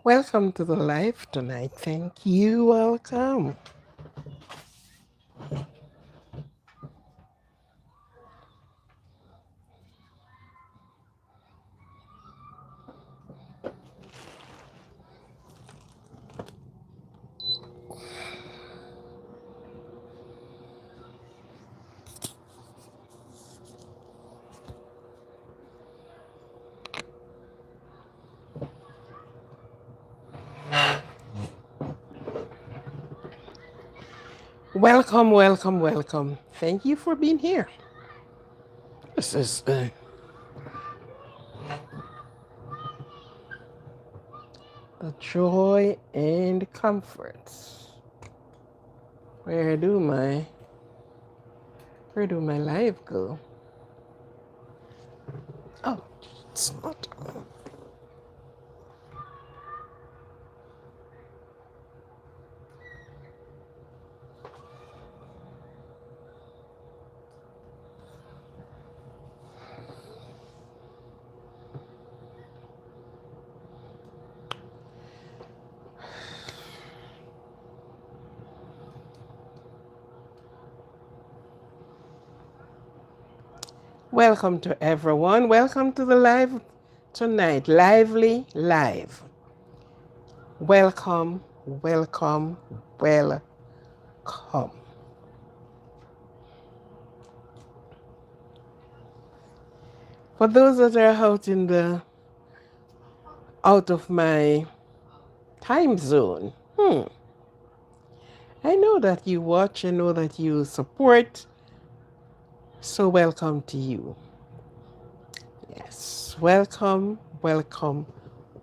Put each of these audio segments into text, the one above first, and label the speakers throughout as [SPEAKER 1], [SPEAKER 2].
[SPEAKER 1] Welcome to the live tonight. Thank you. Welcome. Welcome, welcome, welcome. Thank you for being here. This is the joy and comforts. Where do my where do my live go? Oh, it's not. Welcome to everyone. Welcome to the live tonight. Lively live. Welcome, welcome, welcome. For those that are out of my time zone, I know that you watch, I know that you support, so welcome to you. Yes, welcome, welcome,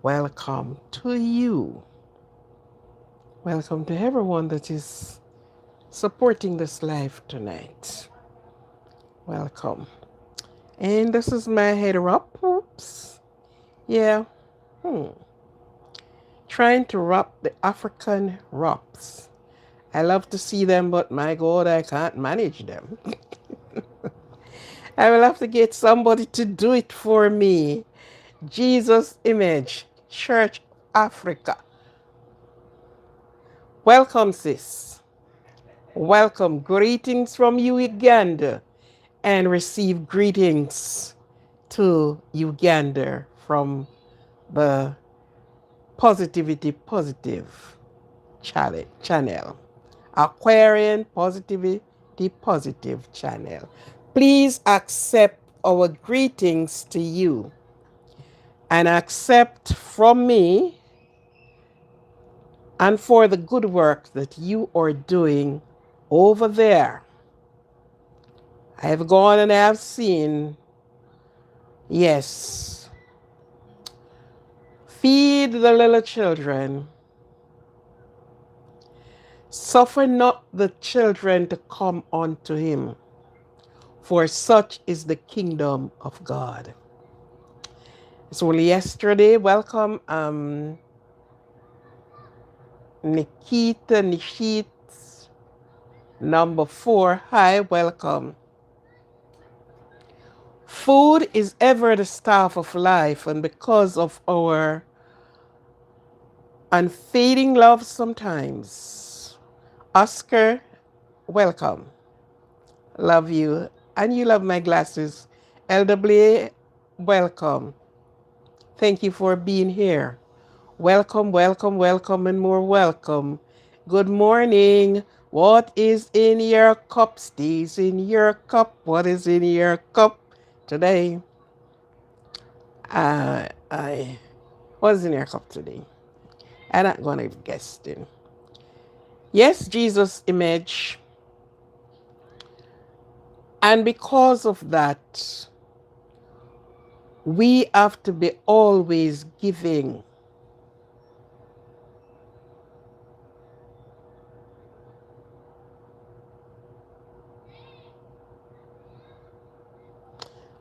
[SPEAKER 1] welcome to you. Welcome to everyone that is supporting this live tonight. Welcome. And this is my header up. Oops. Yeah. Trying to wrap the African wraps. I love to see them, but my God, I can't manage them. I will have to get somebody to do it for me. Jesus Image, Church Africa. Welcome, sis. Welcome. Greetings from Uganda. And receive greetings to Uganda from the Positivity Positive channel. Aquarian Positivity Positive channel. Please accept our greetings to you and accept from me and for the good work that you are doing over there. I have gone and I have seen, yes, feed the little children. Suffer not the children to come unto him, for such is the kingdom of God. It's only yesterday. Welcome, Nikita Nishit, number 4. Hi, welcome. Food is ever the staff of life, and because of our unfading love sometimes. Oscar, welcome. Love you. And you love my glasses. LW, welcome. Thank you for being here. Welcome, welcome, welcome, and more welcome. Good morning. What is in your cup stays in your cup. What is in your cup today? What is in your cup today? I'm not going to guess it. Yes, Jesus image. And because of that, we have to be always giving.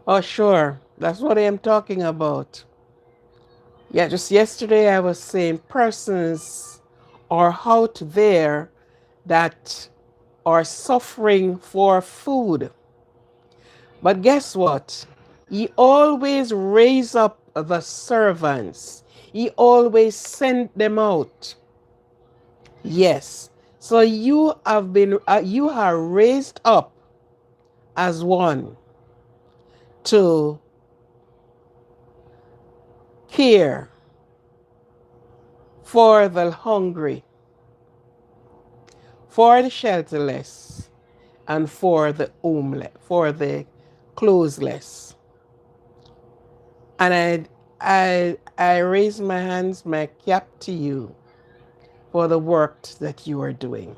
[SPEAKER 1] Oh, sure. That's what I am talking about. Yeah, just yesterday I was saying persons are out there that are suffering for food. But guess what? He always raise up the servants. He always sent them out. Yes. So you are raised up as one to care for the hungry, for the shelterless, and for the homeless, for the clothesless. And I raise my hands, my cap to you for the work that you are doing.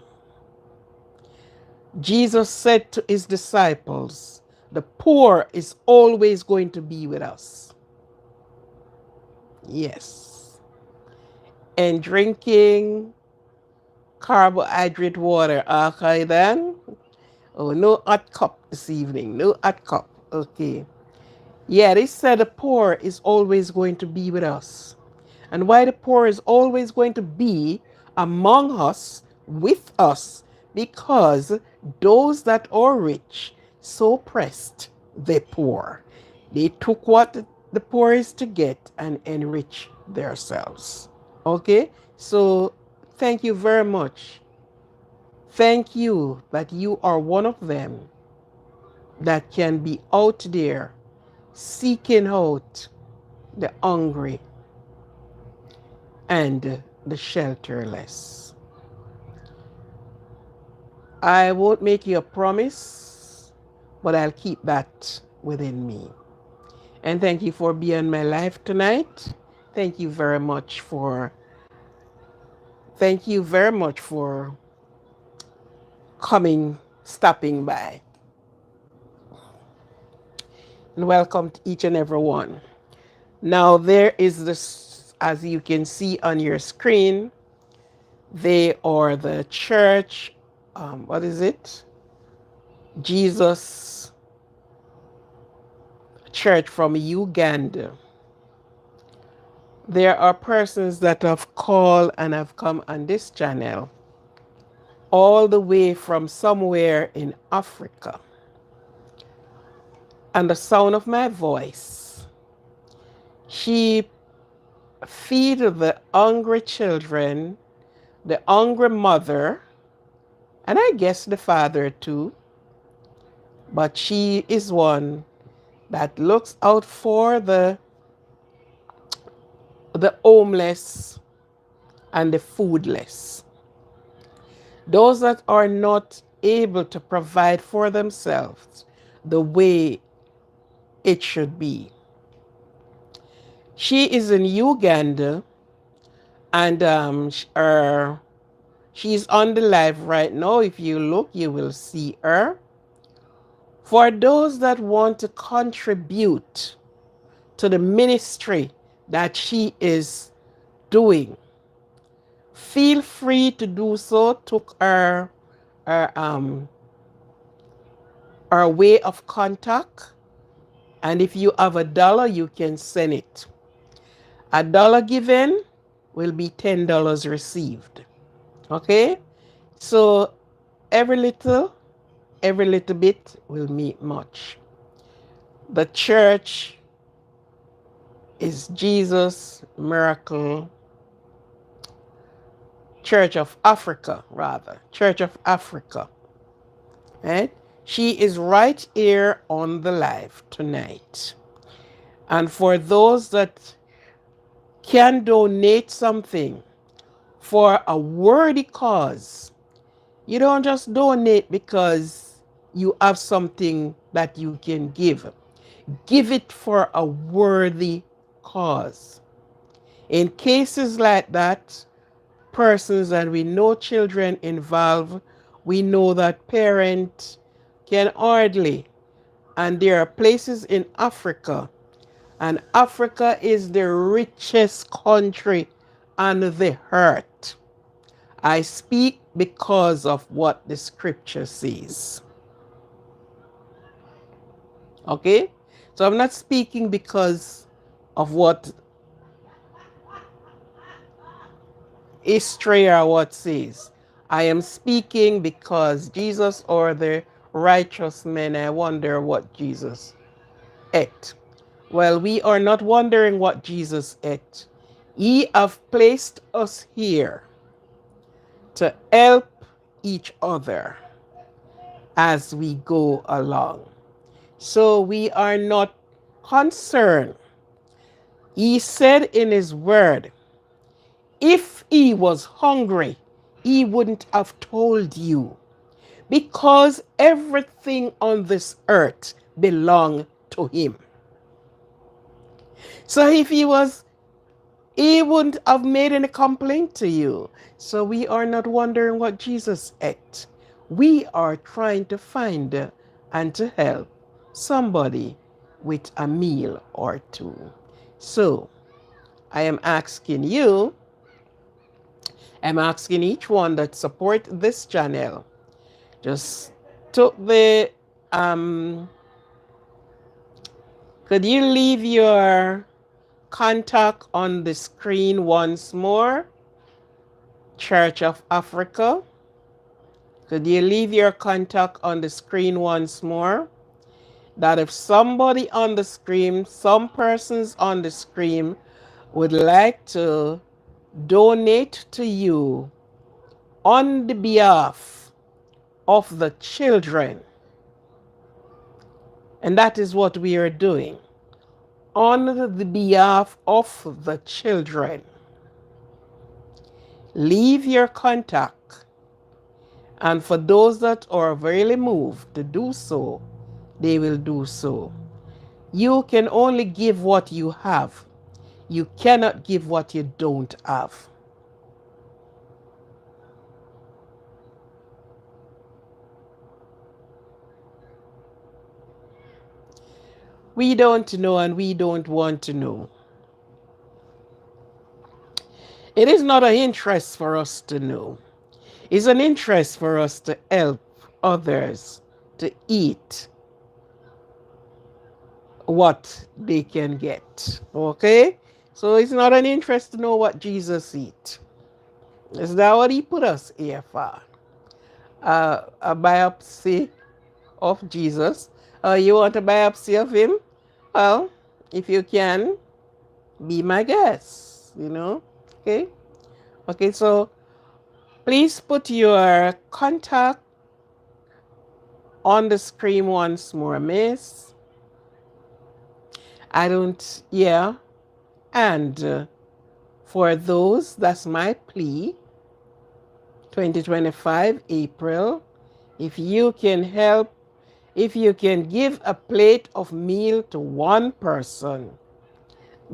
[SPEAKER 1] Jesus said to his disciples, the poor is always going to be with us. Yes. And drinking carbohydrate water. Okay, then. Oh, no hot cup this evening. No hot cup. Okay. Yeah, they said the poor is always going to be with us. And why the poor is always going to be among us, with us, because those that are rich so pressed the poor. They took what the poor is to get and enrich themselves. Okay? So thank you very much. Thank you that you are one of them that can be out there seeking out the hungry and the shelterless. I won't make you a promise, but I'll keep that within me. And thank you for being in my life tonight. Thank you very much for coming, stopping by. And welcome to each and every one. Now there is this, as you can see on your screen, they are the church, what is it? Jesus Church from Uganda. There are persons that have called and have come on this channel all the way from somewhere in Africa. And the sound of my voice, she feed the hungry children, the hungry mother, and I guess the father too. But she is one that looks out for the homeless and the foodless. Those that are not able to provide for themselves the way it should be. She is in Uganda, and she's on the live right now. If you look, you will see her. For those that want to contribute to the ministry that she is doing, feel free to do so. Took her way of contact, and if you have $1, you can send it. $1 given will be $10 received. Okay, so every little bit will mean much. The church is Jesus Miracle Church of Africa, Church of Africa. Right? She is right here on the live tonight. And for those that can donate something for a worthy cause, you don't just donate because you have something that you can give. Give it for a worthy cause. In cases like that, persons, and we know children involved, we know that parents can hardly, and there are places in Africa, and Africa is the richest country on the earth. I speak because of what the scripture says. Okay? So I'm not speaking because of what history or what says. I am speaking because Jesus or the righteous men, I wonder what Jesus ate. Well, we are not wondering what Jesus ate. He have placed us here to help each other as we go along. So we are not concerned. He said in his word, if he was hungry, he wouldn't have told you, because everything on this earth belonged to him. So if he wouldn't have made any complaint to you. So we are not wondering what Jesus ate. We are trying to find and to help somebody with a meal or two. So I am asking you, I'm asking each one that support this channel, just took the, could you leave your contact on the screen once more? Church of Africa. Could you leave your contact on the screen once more? That if somebody on the screen, some persons on the screen would like to donate to you on the behalf of the children. And that is what we are doing. On the behalf of the children. Leave your contact. And for those that are really moved to do so, they will do so. You can only give what you have. You cannot give what you don't have. We don't know and we don't want to know. It is not an interest for us to know. It's an interest for us to help others to eat what they can get. Okay? So it's not an interest to know what Jesus eat. Is that what he put us here for? A biopsy of Jesus. You want a biopsy of him? Well, if you can, be my guest, Okay? Okay, so please put your contact on the screen once more, miss. And for those, that's my plea, 2025, April, if you can help, if you can give a plate of meal to one person,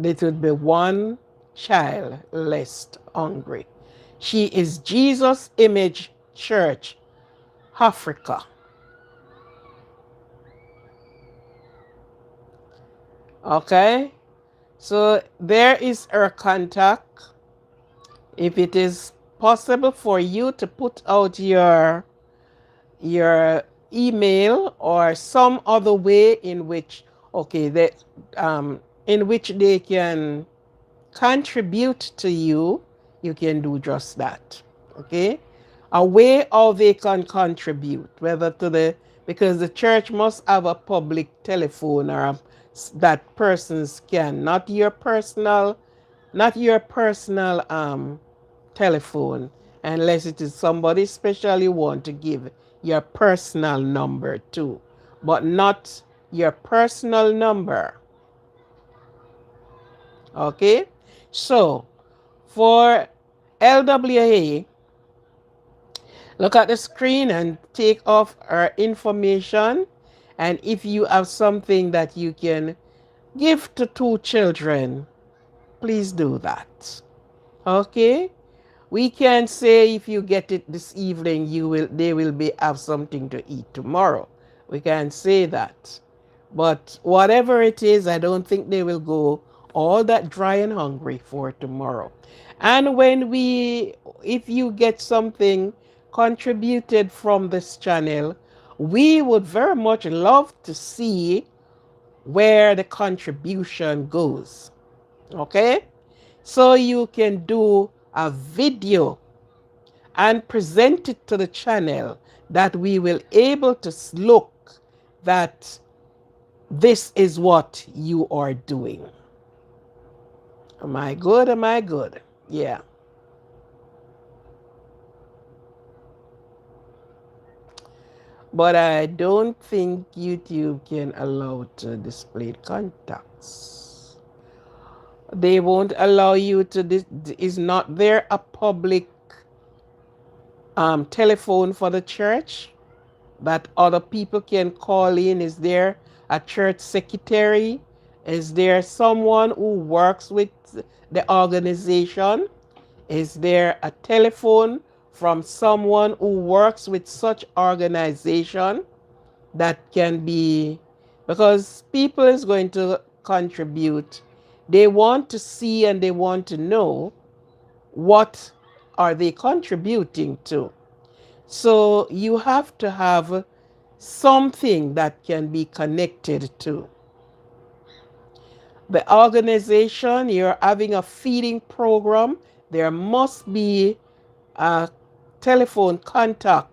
[SPEAKER 1] it would be one child less hungry. She is Jesus Image Church, Africa. Okay? So there is her contact. If it is possible for you to put out your email or some other way in which, in which they can contribute to you, you can do just that. Okay? A way how they can contribute, whether because the church must have a public telephone or that persons can, not your personal telephone, unless it is somebody special you want to give your personal number to, but not your personal number. Okay? So, for LWA, look at the screen and take off our information. And if you have something that you can give to 2 children, please do that. Okay? We can say if you get it this evening, they will have something to eat tomorrow. We can say that. But whatever it is, I don't think they will go all that dry and hungry for tomorrow. And if you get something contributed from this channel, we would very much love to see where the contribution goes. Okay? So you can do a video and present it to the channel that we will able to look that this is what you are doing. Am I good? Am I good? Yeah. But I don't think YouTube can allow to display contacts. They won't allow you to, is not there a public telephone for the church that other people can call in? Is there a church secretary? Is there someone who works with the organization? Is there a telephone from someone who works with such organization that can be, because people is going to contribute. They want to see and they want to know what are they contributing to. So you have to have something that can be connected to. The organization, you're having a feeding program, there must be a telephone contact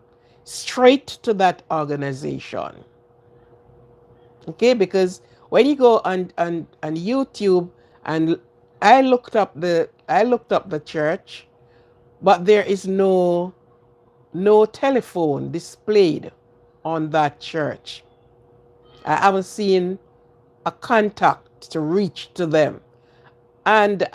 [SPEAKER 1] straight to that organization. Okay, because when you go on YouTube, and I looked up the church, but there is no telephone displayed on that church. I haven't seen a contact to reach to them. And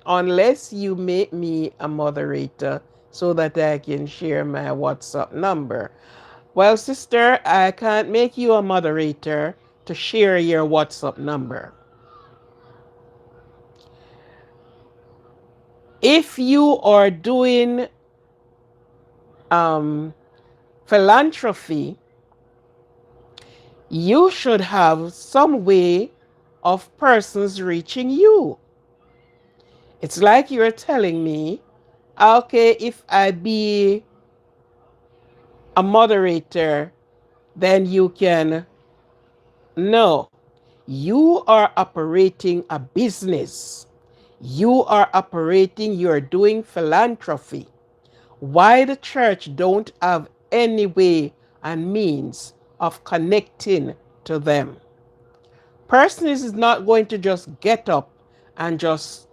[SPEAKER 1] unless you make me a moderator so that I can share my WhatsApp number. Well, sister, I can't make you a moderator to share your WhatsApp number. If you are doing philanthropy, you should have some way of persons reaching you. It's like you're telling me, okay, if I be a moderator, then you can. No, you are operating a business. You are operating, you're doing philanthropy. Why the church don't have any way and means of connecting to them? Person is not going to just get up and just,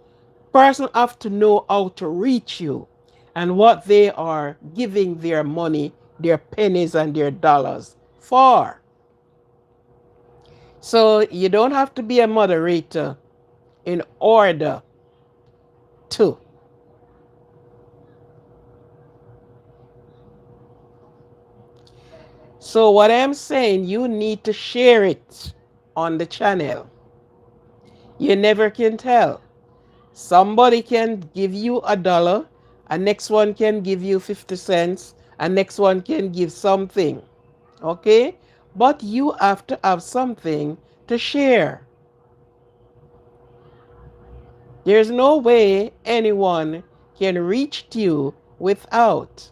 [SPEAKER 1] person have to know how to reach you and what they are giving their money, their pennies and their dollars for. So you don't have to be a moderator in order to. So what I'm saying, you need to share it on the channel. You never can tell. Somebody can give you $1, a next one can give you 50 cents, a next one can give something. Okay? But you have to have something to share. There's no way anyone can reach you without.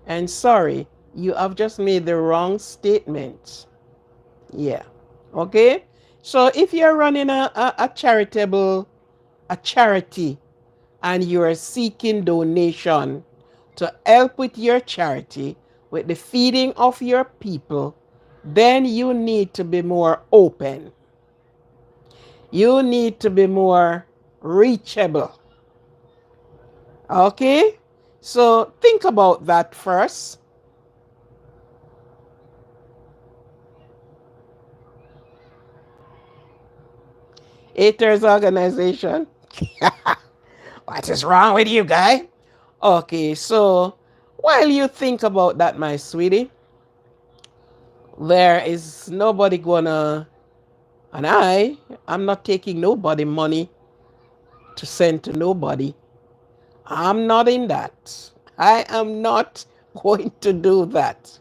[SPEAKER 1] And sorry, you have just made the wrong statement. Yeah. Okay? So if you're running a charity, and you are seeking donation to help with your charity, with the feeding of your people, then you need to be more open. You need to be more reachable. Okay? So think about that first. Haters organization. What is wrong with you, guy? Okay, so while you think about that, my sweetie, there is nobody gonna, and I'm not taking nobody money to send to nobody. I'm not in that. I am not going to do that.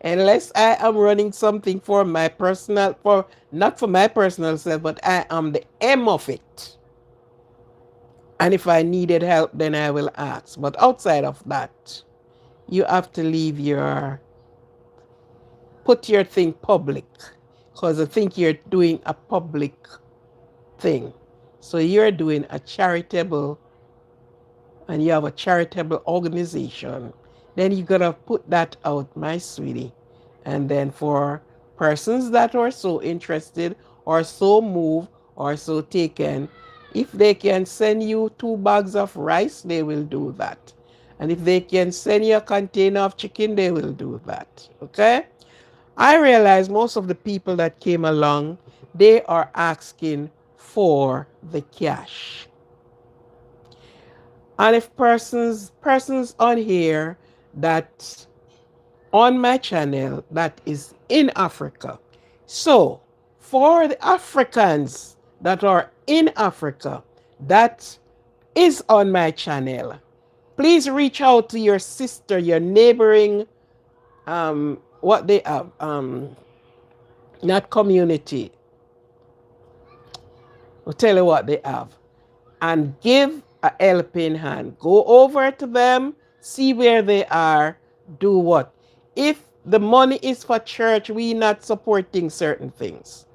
[SPEAKER 1] Unless I am running something for my personal, for not for my personal self, but I am the aim of it. And if I needed help, then I will ask. But outside of that, you have to put your thing public. Because I think you're doing a public thing. So you're doing a charitable, and you have a charitable organization, then you gotta put that out, my sweetie. And then for persons that are so interested or so moved or so taken, If they can send you 2 bags of rice, they will do that. And if they can send you a container of chicken, they will do that. Okay? I realize most of the people that came along, they are asking for the cash. And if persons on here that on my channel that is in Africa. So for the Africans that are in Africa that is on my channel, please reach out to your sister, your neighboring what they have, not community. I'll tell you what they have. And give a helping hand. Go over to them, see where they are, do what. If the money is for church, we not supporting certain things.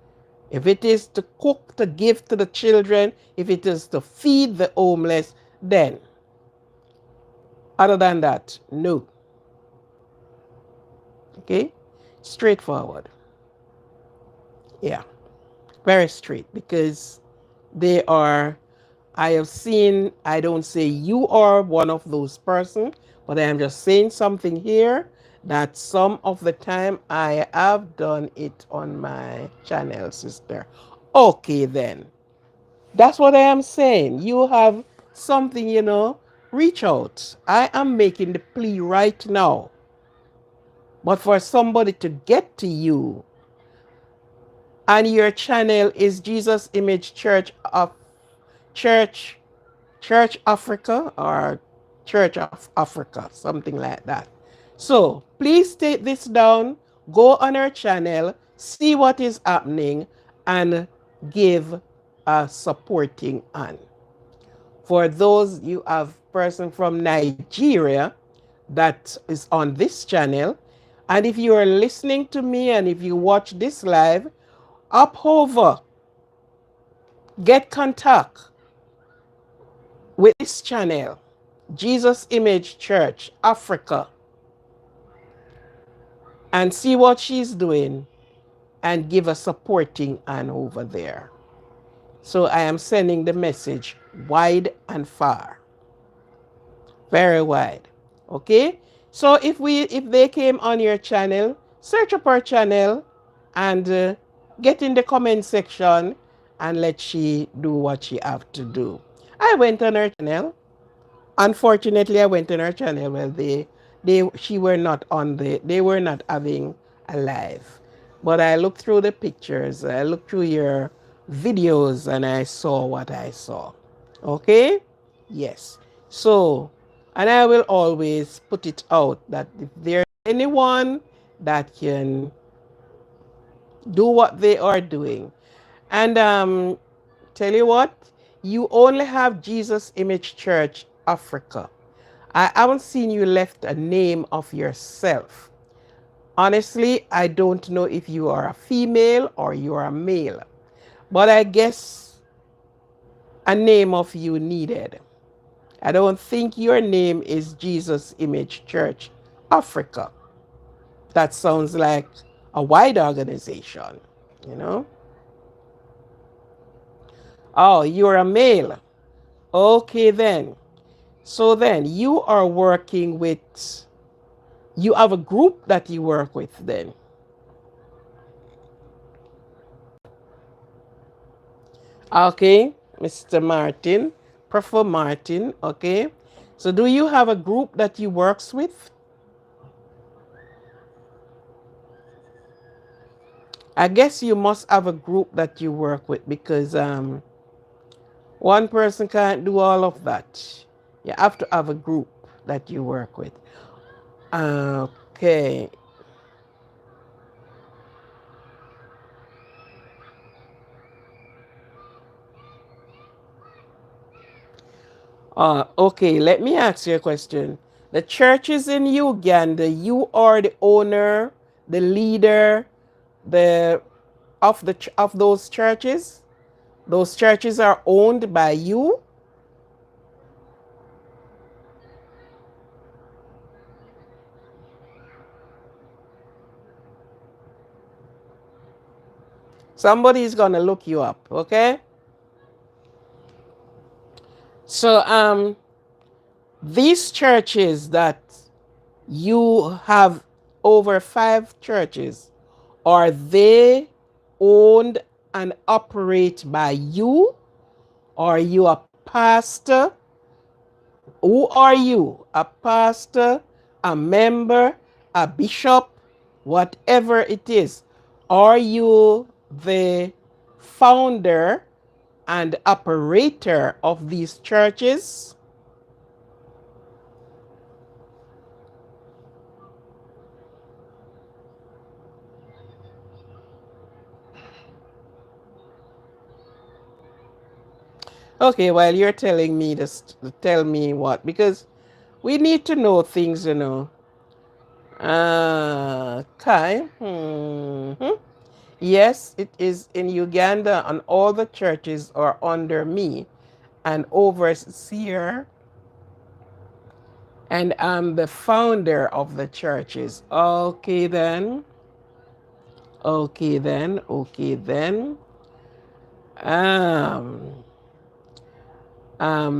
[SPEAKER 1] If it is to cook, to give to the children, if it is to feed the homeless, then other than that, no. Okay? Straightforward. Yeah. Very straight because they are, I have seen, I don't say you are one of those persons, but I am just saying something here that some of the time I have done it on my channel, sister. Okay, then. That's what I am saying. You have something, reach out. I am making the plea right now. But for somebody to get to you, and your channel is Jesus Image Church Church Africa or Church of Africa, something like that. So please take this down, go on our channel, see what is happening, and give a supporting hand. For those you have person from Nigeria that is on this channel, and if you are listening to me and if you watch this live, up over, get contact with this channel, Jesus Image Church Africa, and see what she's doing and give a supporting hand over there. So I am sending the message wide and far. Very wide. Okay? So if they came on your channel, search up our channel and get in the comment section and let she do what she have to do. I went on her channel. Unfortunately, I went on her channel. Well, she were not on they were not having a live. But I looked through the pictures, I looked through your videos, and I saw what I saw. Okay? Yes. So, and I will always put it out that if there's anyone that can do what they are doing, and tell you what, you only have Jesus Image Church Africa. I haven't seen you left a name of yourself. Honestly, I don't know if you are a female or you are a male, but I guess a name of you needed. I don't think your name is Jesus Image Church Africa. That sounds like a wide organization, you know? Oh, you're a male. Okay, then. So then you are working with, you have a group that you work with then. Okay, Mr. Martin, Professor Martin, okay. So do you have a group that you works with? I guess you must have a group that you work with because one person can't do all of that. You have to have a group that you work with. Okay. Okay, let me ask you a question. The churches in Uganda, you are the owner, the leader, the of those churches? Those churches are owned by you? Somebody is going to look you up, okay? So these churches that you have, over 5 churches, are they owned and operate by you? Are you a pastor? Who are you? A pastor, a member, a bishop, whatever it is? Are you the founder and operator of these churches? Okay, well, you're telling me this, tell me what? Because we need to know things, you know. Okay. Yes, it is in Uganda, and all the churches are under me, an overseer, and I'm the founder of the churches. Okay, then. Okay, then. Okay, then. Um,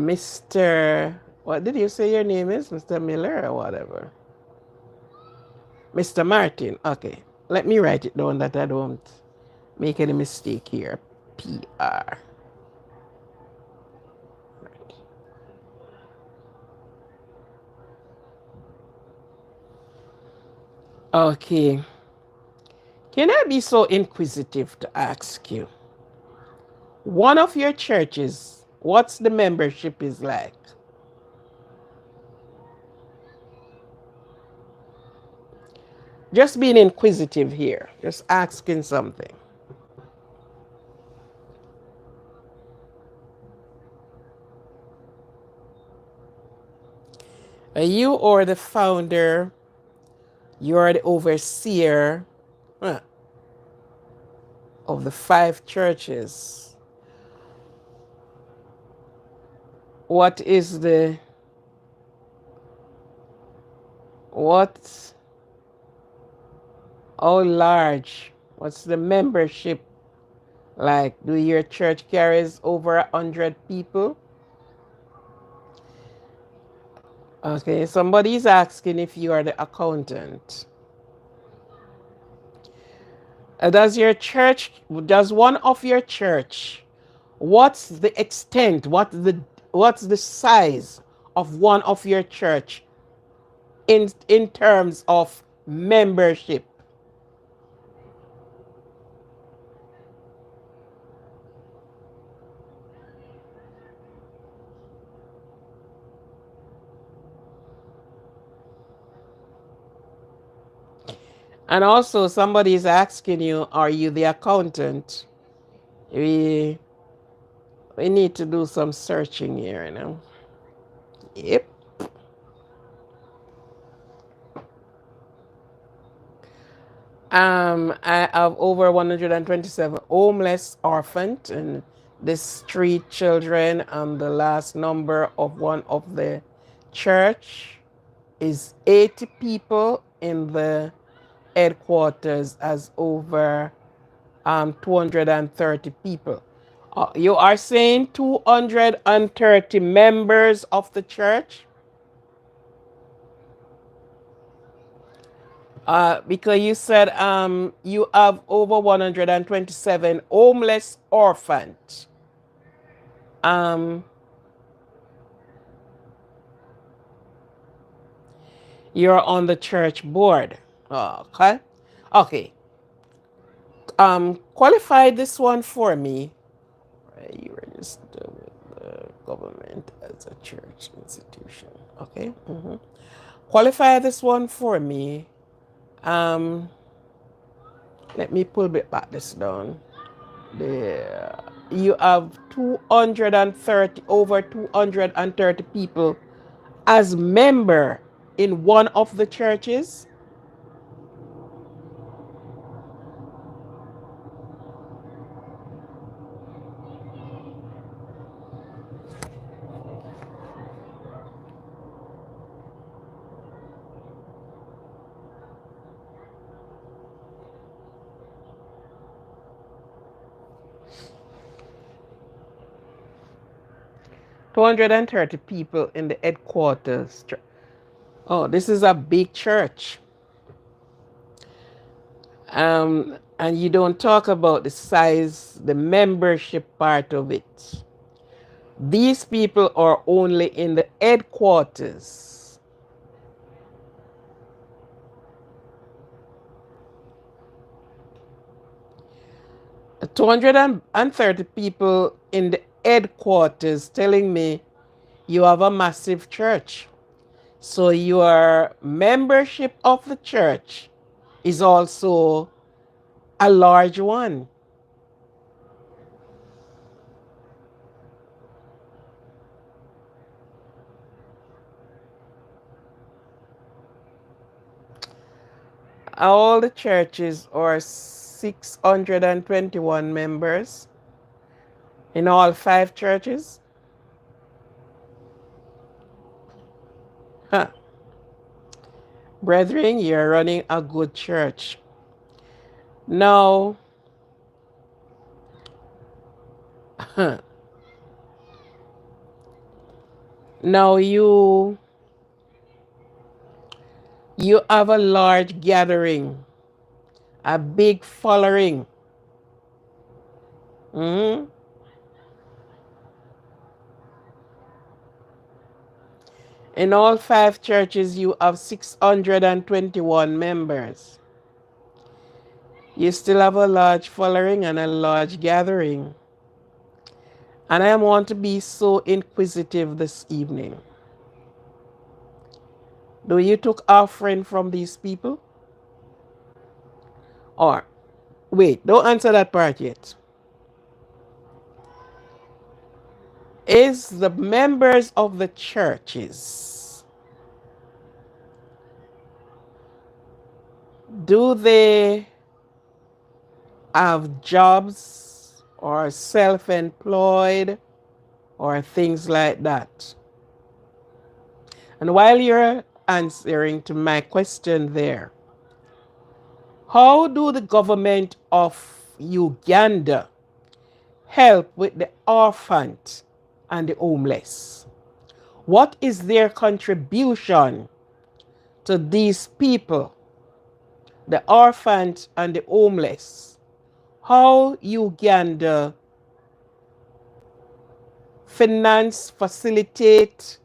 [SPEAKER 1] Mr. What did you say your name is? Mr. Miller or whatever? Mr. Martin. Okay. Let me write it down that I don't make any mistake here. PR. Okay. Can I be so inquisitive to ask you? One of your churches, what's the membership is like? Just being inquisitive here, just asking something. You are the founder, you're the overseer of the 5 churches. What is the, what, how large, what's the membership like? Do your church carries over 100 people? Okay, somebody's asking if you are the accountant. Does your church, does one of your church, what's the extent, what's the size of one of your church in terms of membership? And also somebody is asking you, are you the accountant? We we need to do some searching here, you know. Yep. I have over 127 homeless orphans and the street children, and the last number of one of the church is 80 people. In the headquarters as over 230 people. You are saying 230 members of the church? Because you said you have over 127 homeless orphans. Um, you're on the church board. Okay. Okay. Qualify this one for me. You register with the government as a church institution. Okay. Qualify this one for me. Um, Let me pull back this down. There, you have 230, over 230 people as member in one of the churches. 230 people in the headquarters. Oh, this is a big church. And you don't talk about the size, the membership part of it. These people are only in the headquarters. The 230 people in the headquarters telling me you have a massive church. So your membership of the church is also a large one. All the churches are 621 members in all 5 churches. Huh. Brethren, you're running a good church. Now, now you have a large gathering, a big following. Mhm. In all 5 churches, you have 621 members. You still have a large following and a large gathering. And I want to be so inquisitive this evening. Do you took offering from these people? Or, wait, don't answer that part yet. Is the members of the churches, do they have jobs or self-employed or things like that? And while you're answering to my question there, how do the government of Uganda help with the orphans and the homeless? What is their contribution to these people, the orphans and the homeless? How Uganda finance, facilitate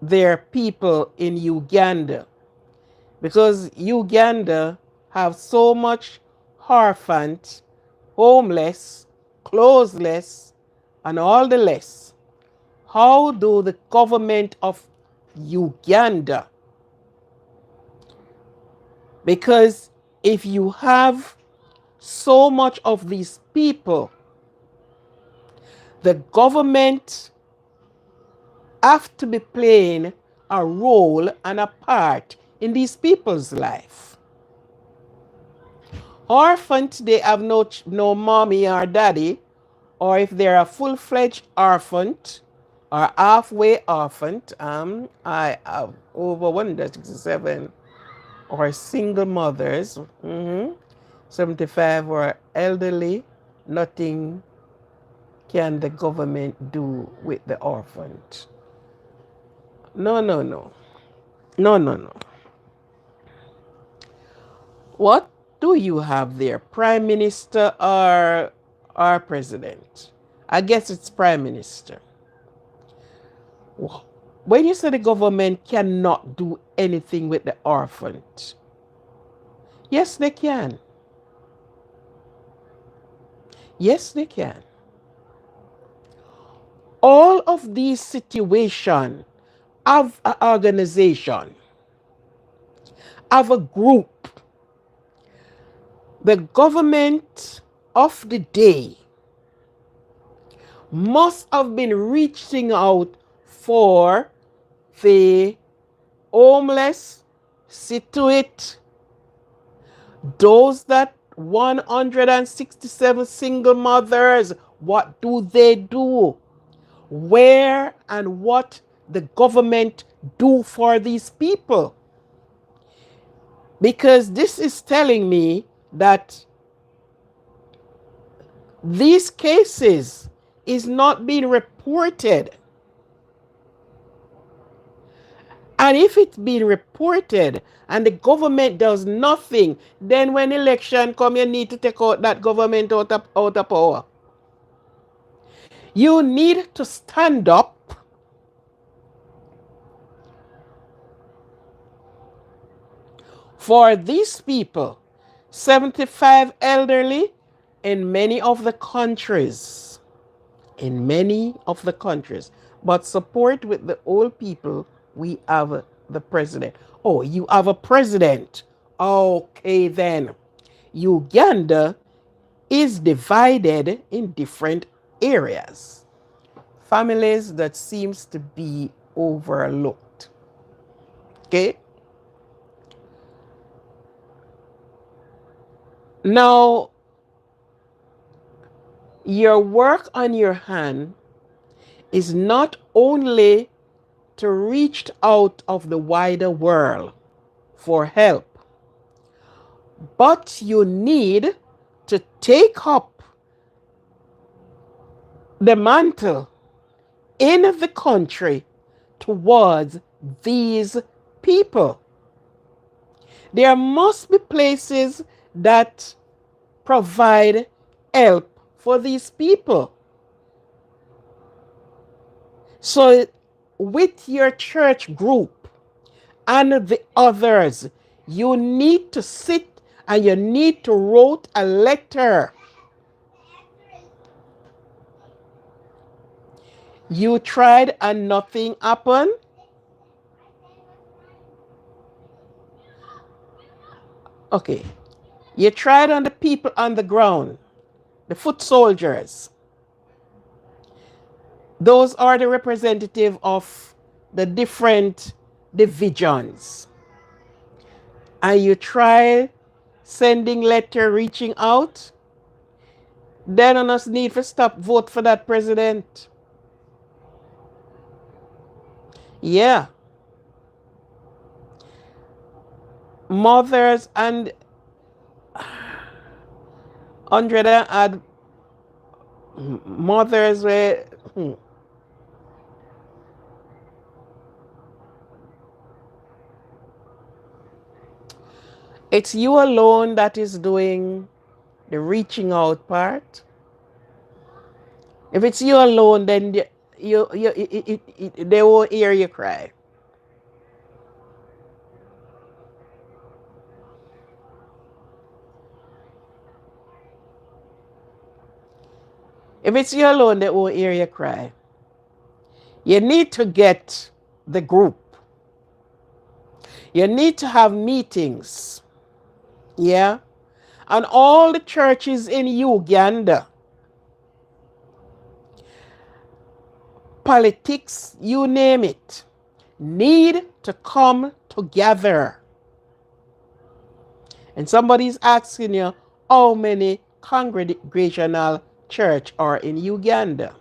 [SPEAKER 1] their people in Uganda? Because Uganda have so much orphans, homeless, clothesless, and all the less. How do the government of Uganda? Because if you have so much of these people, the government have to be playing a role and a part in these people's life. Orphans, they have no mommy or daddy, or if they're a full-fledged orphan or halfway orphan, I have over 167 or single mothers, 75 or elderly. Nothing can the government do with the orphan. No, no, no. No, no, no. What do you have there? Prime Minister or President? I guess it's Prime Minister. When you say the government cannot do anything with the orphans, yes, they can. Yes, they can. All of these situations have an organization, have a group. The government of the day must have been reaching out for the homeless, situate, those that 167 single mothers. What do they do? Where and what the government do for these people? Because this is telling me that these cases is not being reported. And if it's being reported and the government does nothing, then when election come, you need to take out that government out of power. You need to stand up for these people, 75 elderly in many of the countries. In many of the countries. But support with the old people, we have the president. Oh, you have a president. Okay, then. Uganda is divided in different areas. Families that seems to be overlooked. Okay? Now, your work on your hand is not only to reach out of the wider world for help, but you need to take up the mantle in the country towards these people. There must be places that provide help for these people. So, with your church group and the others, you need to sit and you need to write a letter. You tried and nothing happened. Okay. You tried on the people on the ground, the foot soldiers. Those are the representative of the different divisions. And you try sending letter, reaching out. Then on us need to stop vote for that president. Yeah. Mothers and 100 and mothers were it's you alone that is doing the reaching out part. If it's you alone, then they won't hear you cry. If it's you alone, they won't hear you cry. You need to get the group. You need to have meetings. Yeah. And all the churches in Uganda, politics, you name it, need to come together. And somebody's asking you how many congregational church are in Uganda.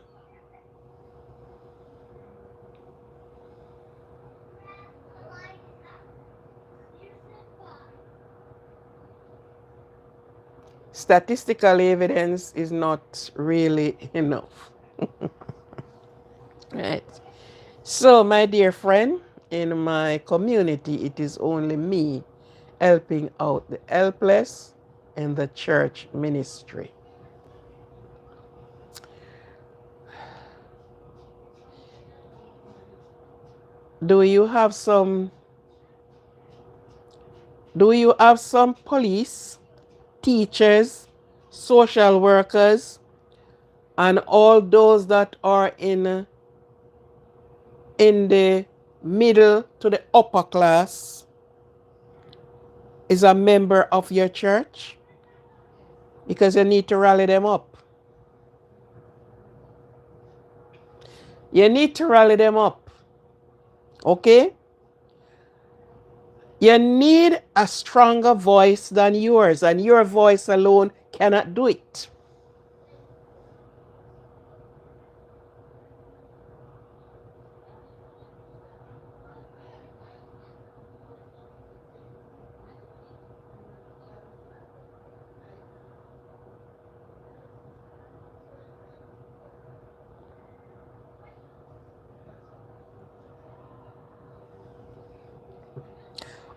[SPEAKER 1] Statistical evidence is not really enough. Right. So, my dear friend, in my community, it is only me helping out the helpless in the church ministry. Do you have some police, teachers, social workers, and all those that are in the middle to the upper class is a member of your church? Because you need to rally them up. You need to rally them up. Okay? You need a stronger voice than yours, and your voice alone cannot do it.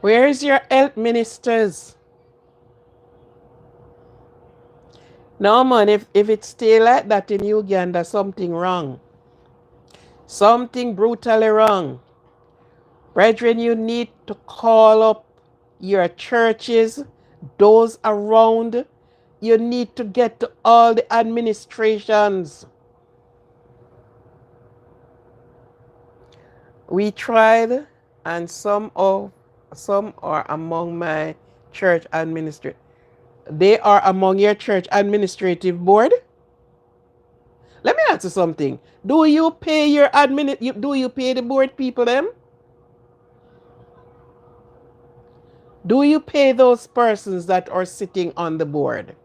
[SPEAKER 1] Where is your health ministers? No, man, if it stay like that in Uganda, something wrong. Something brutally wrong. Brethren, you need to call up your churches, those around. You need to get to all the administrations. We tried, and some are among my church administrative. They are among your church administrative board. Let me ask you something. Do you pay your do you pay the board people them? Do you pay those persons that are sitting on the board?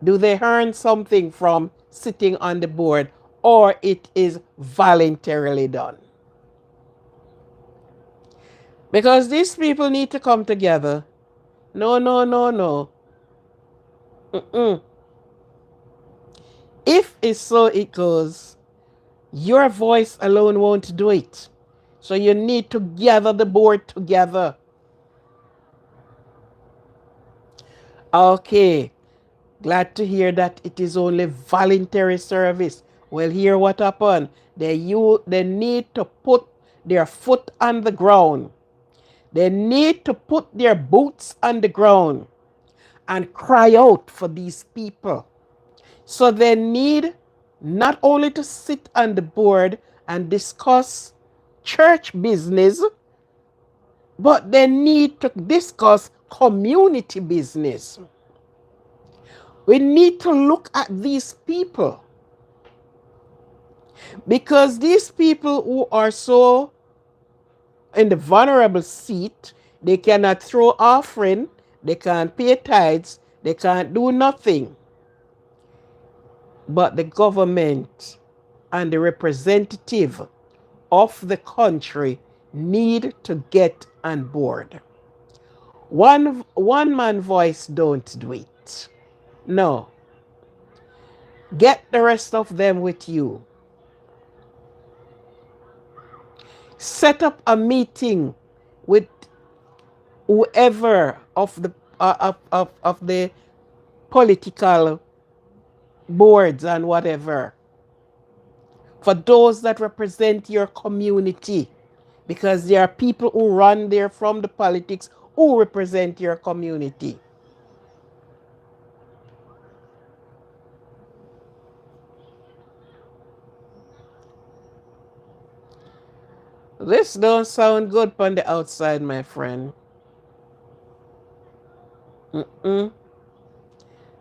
[SPEAKER 1] Do they earn something from sitting on the board, or it is voluntarily done? Because these people need to come together. No, no, no, no. Mm-mm. If it's so it goes, your voice alone won't do it. So you need to gather the board together. Okay. Glad to hear that it is only voluntary service. Well, hear what happened. They need to put their foot on the ground. They need to put their boots on the ground and cry out for these people. So they need not only to sit on the board and discuss church business, but they need to discuss community business. We need to look at these people, because these people who are so in the vulnerable seat, they cannot throw offering, they can't pay tithes, they can't do nothing. But the government and the representative of the country need to get on board. One man voice don't do it. No. Get the rest of them with you. Set up a meeting with whoever of the political boards and whatever, for those that represent your community, because there are people who run there from the politics who represent your community. This don't sound good on the outside, my friend. Mm-mm.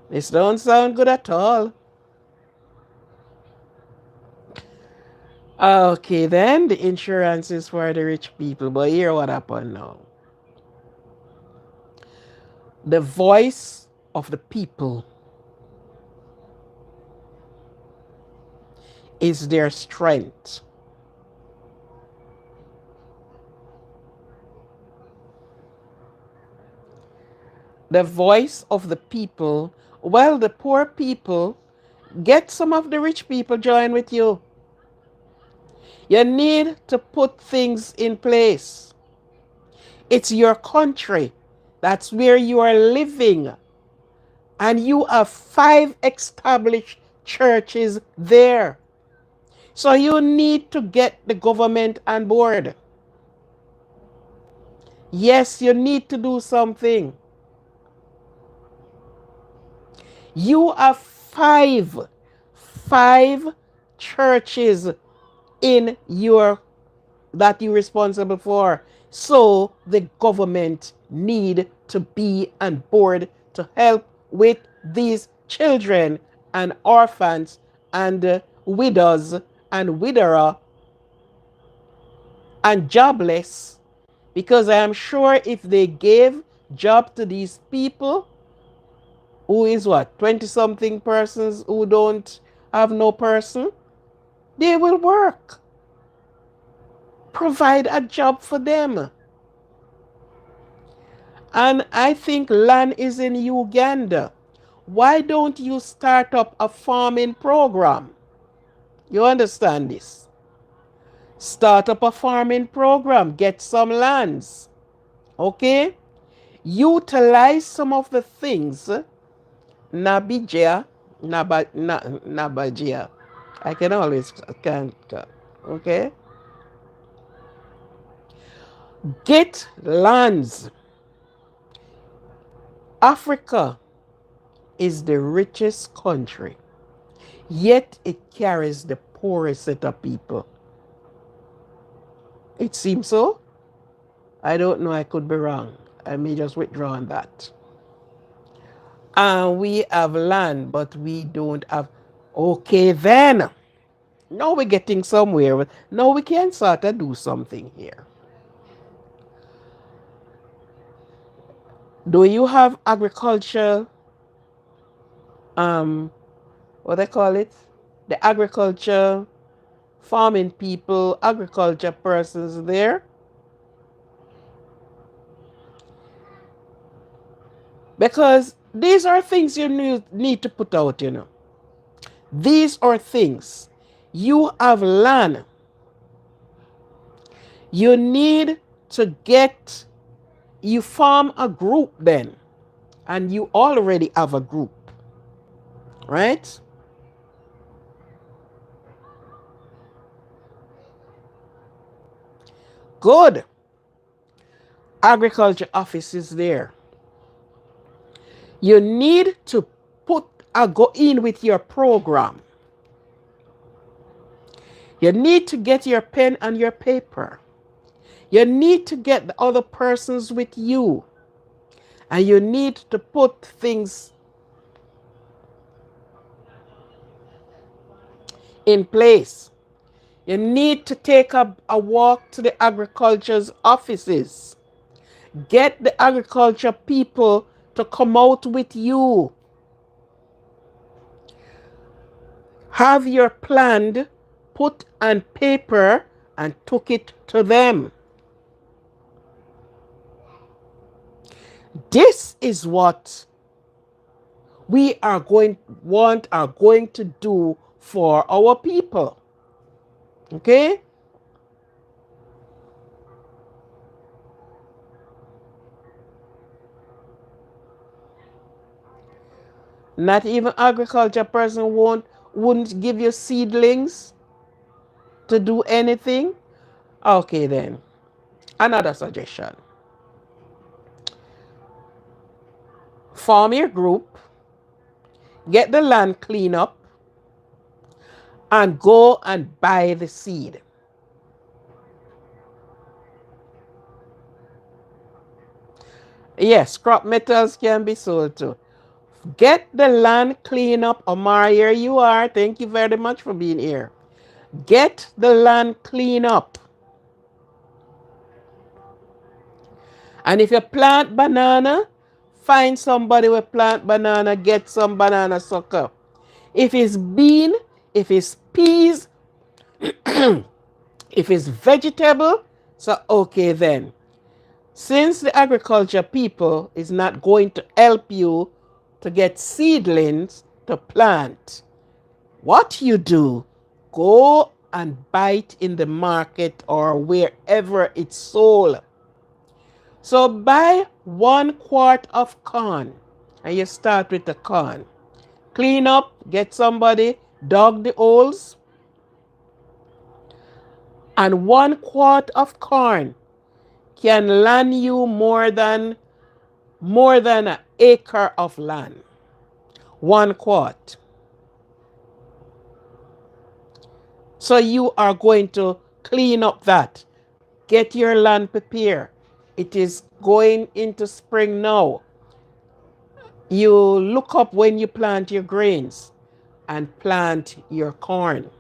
[SPEAKER 1] This don't sound good at all. Okay, then the insurance is for the rich people. But hear what happened now. The voice of the people is their strength. The voice of the people, well, the poor people, get some of the rich people join with you. You need to put things in place. It's your country. That's where you are living. And you have 5 established churches there. So you need to get the government on board. Yes, you need to do something. You have 5 churches in your that you're responsible for. So the government need to be on board to help with these children and orphans and widows and widower and jobless, because I am sure if they gave job to these people, who is what, 20 something persons who don't have no person, they will work. Provide a job for them. And I think land is in Uganda. Why don't you start up a farming program? You understand this? Start up a farming program, get some lands, Okay? Utilize some of the things Nabijia, Nabajia. I can always can't. Okay? Get lands. Africa is the richest country, yet it carries the poorest set of people. It seems so. I don't know, I could be wrong. I may just withdraw on that. And we have land, but we don't have. Okay, then. Now we're getting somewhere. Now we can sort of do something here. Do you have agriculture, um, what they call it? The agriculture, farming people, agriculture persons there? Because these are things you need to put out, you know. These are things. You have land. You need to get, you form a group then. And you already have a group, right? Good. Agriculture office is there. You need to go in with your program. You need to get your pen and your paper. You need to get the other persons with you. And you need to put things in place. You need to take a walk to the agriculture's offices. Get the agriculture people to come out with you. Have your plan put on paper and took it to them. This is what we are going to do for our people. Okay? Not even agriculture person wouldn't give you seedlings to do anything. Okay then. Another suggestion. Form your group, get the land clean up, and go and buy the seed. Yes, crop metals can be sold too. Get the land clean up. Omar, here you are. Thank you very much for being here. Get the land clean up. And if you plant banana, find somebody who plant banana, get some banana sucker. If it's bean, if it's peas, if it's vegetable, so okay then. Since the agriculture people is not going to help you to get seedlings to plant, what you do, go and buy it in the market or wherever it's sold. So buy 1 quart of corn and you start with the corn. Clean up, get somebody, dug the holes, and 1 quart of corn can land you more than an acre of land. 1 quart. So you are going to clean up that. Get your land prepared. It is going into spring now. You look up when you plant your grains and plant your corn.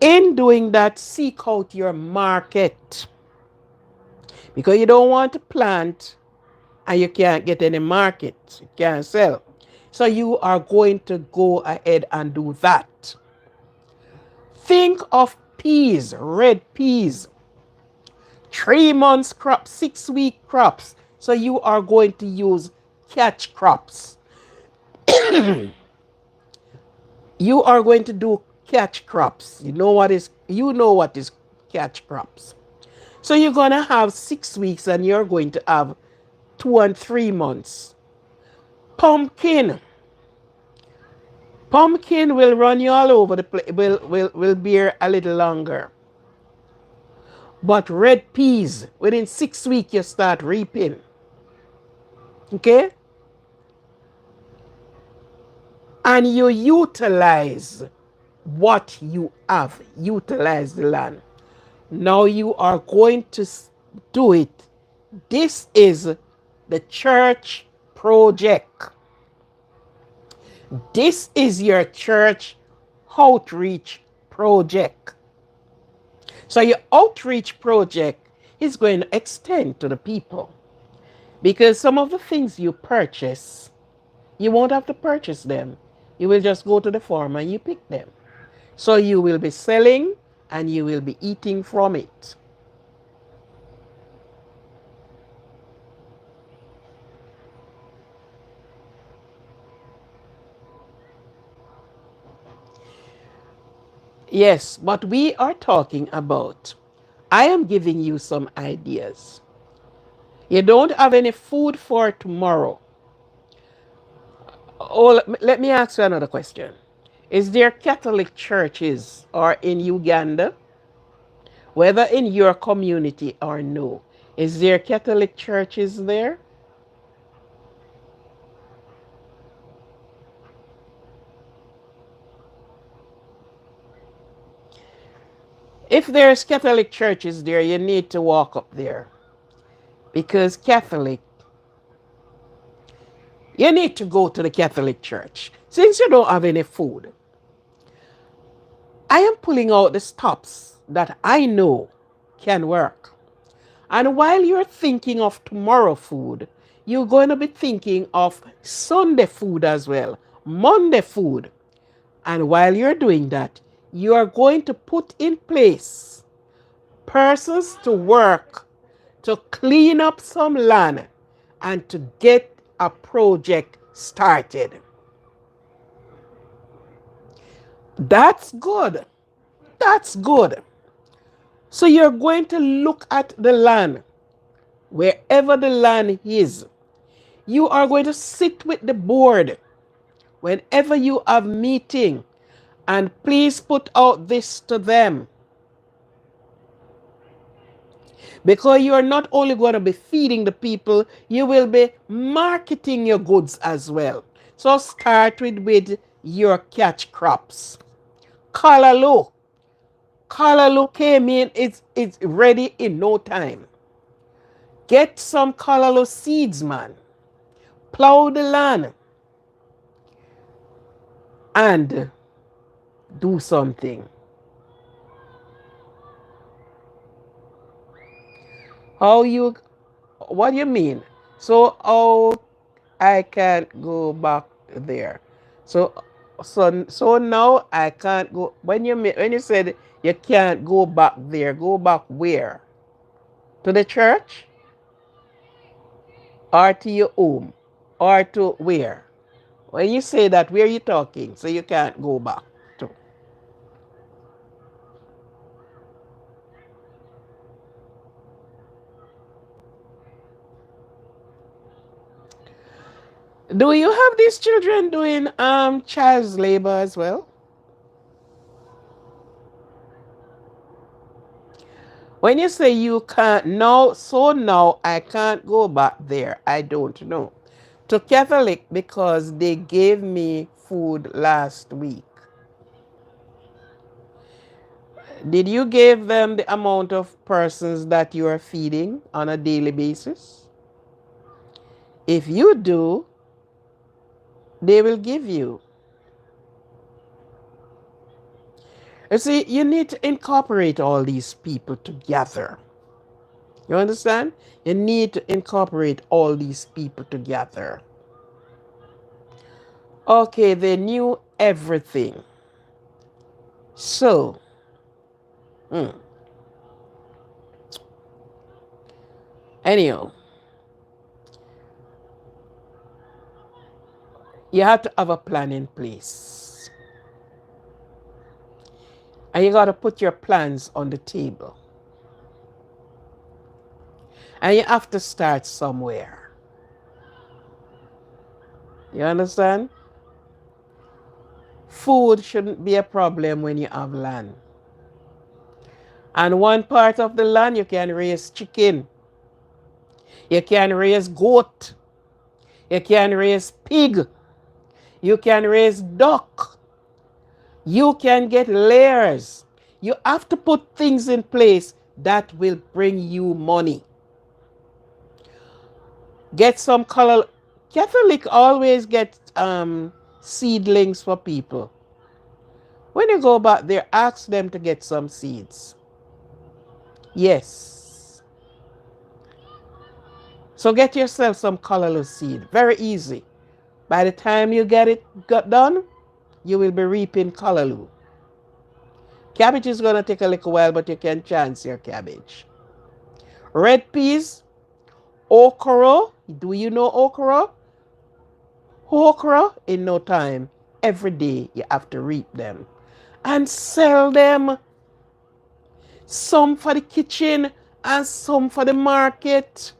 [SPEAKER 1] In doing that, seek out your market. Because you don't want to plant and you can't get any market. You can't sell. So you are going to go ahead and do that. Think of peas, red peas. 3 months crops, 6-week crops. So you are going to use catch crops. You are going to do catch crops. You know what is catch crops. So you're going to have 6 weeks and you're going to have 2 and 3 months. Pumpkin. Pumpkin will run you all over the place, will bear a little longer. But red peas, within 6 weeks, you start reaping. Okay? And you utilize what you have. Utilize the land. Now you are going to do it. This is the church project. This is your church outreach project. So your outreach project is going to extend to the people. Because some of the things you purchase, you won't have to purchase them. You will just go to the farm and you pick them. So you will be selling and you will be eating from it. Yes, but we are talking about, I am giving you some ideas. You don't have any food for tomorrow. Oh, let me ask you another question. Is there Catholic churches or in Uganda, whether in your community or no, is there Catholic churches there? If there's Catholic churches there, you need to walk up there. Because Catholic, you need to go to the Catholic church. Since you don't have any food, I am pulling out the stops that I know can work. And while you're thinking of tomorrow food, you're going to be thinking of Sunday food as well, Monday food. And while you're doing that, you are going to put in place persons to work to clean up some land and to get a project started. That's good. That's good. So you're going to look at the land, wherever the land is. You are going to sit with the board whenever you have meeting, and please put out this to them. Because you are not only going to be feeding the people, you will be marketing your goods as well. So start with your catch crops. Callaloo. Callaloo came in, it's ready in no time. Get some callaloo seeds, man. Plow the land and do something. How you, what do you mean? So how I can't go back there. So so now I can't go. When you said you can't go back there, go back where? To the church? Or to your home? Or to where? When you say that, where are you talking? So you can't go back to. Do you have these children doing child's labor as well? When you say you can't now, so now I can't go back there. I don't know. To Catholic because they gave me food last week. Did you give them the amount of persons that you are feeding on a daily basis? If you do, they will give you. You see, you need to incorporate all these people together. You understand? You need to incorporate all these people together. Okay, they knew everything. So, anyhow, you have to have a plan in place. And you got to put your plans on the table. And you have to start somewhere. You understand? Food shouldn't be a problem when you have land. And one part of the land you can raise chicken, you can raise goat, you can raise pig, you can raise duck, you can get layers. You have to put things in place that will bring you money. Get some color. Catholic always get seedlings for people. When you go back there, ask them to get some seeds. Yes. So get yourself some colorless seed. Very easy. By the time you get it done, you will be reaping colorless. Cabbage is going to take a little while, but you can chance your cabbage. Red peas, okra. Do you know okra? Okra, in no time. Every day you have to reap them and sell them. Some for the kitchen and some for the market.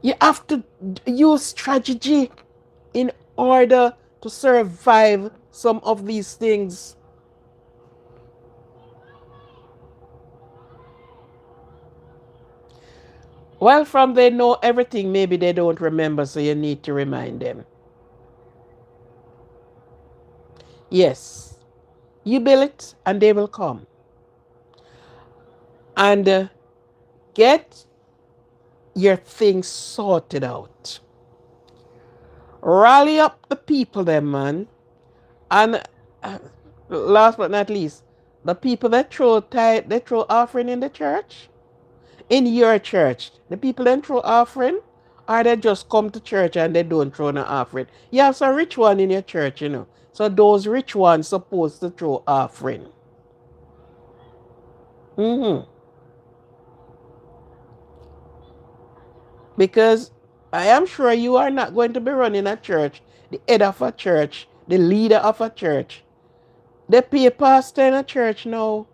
[SPEAKER 1] You have to use strategy in order to survive some of these things. Well, from they know everything, maybe they don't remember, so you need to remind them. Yes, you build it and they will come. And get your things sorted out. Rally up the people then, man. And last but not least, the people that throw tithe, they throw offering in the church. In your church, the people that throw offering, or they just come to church and they don't throw no offering. You have some rich one in your church, you know. So those rich ones supposed to throw offering. Because I am sure you are not going to be running a church, the head of a church, the leader of a church. They pay a pastor in a church now.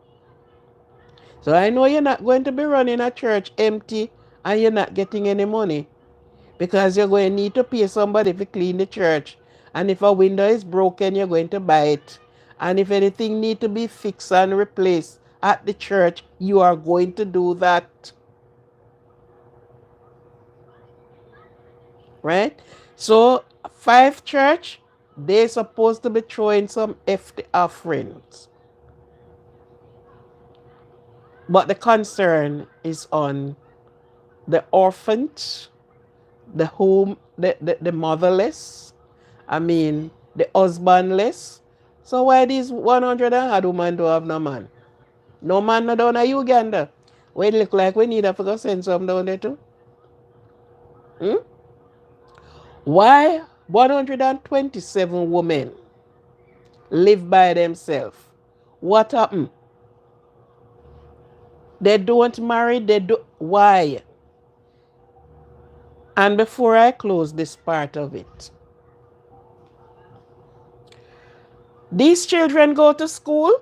[SPEAKER 1] So I know you're not going to be running a church empty and you're not getting any money. Because you're going to need to pay somebody to clean the church. And if a window is broken, you're going to buy it. And if anything needs to be fixed and replaced at the church, you are going to do that. Right? So, Five Church, they're supposed to be throwing some hefty offerings. But the concern is on the orphans, the home, the motherless, the husbandless. So why these 100 and had women don't have no man? No man no down in Uganda. Where it look like we need to go send some down there too. Why 127 women live by themselves? What happened? They don't marry, they do. Why? And before I close this part of it, these children go to school.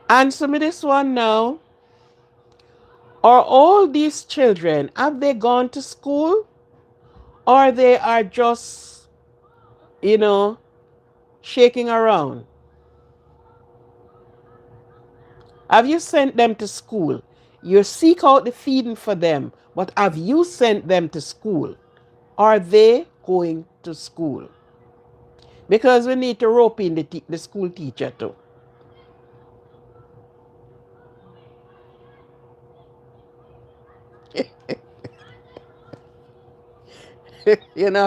[SPEAKER 1] Answer me this one now. Are all these children, have they gone to school? Or they are just, shaking around? Have you sent them to school? You seek out the feeding for them, but have you sent them to school? Are they going to school? Because we need to rope in the school teacher too.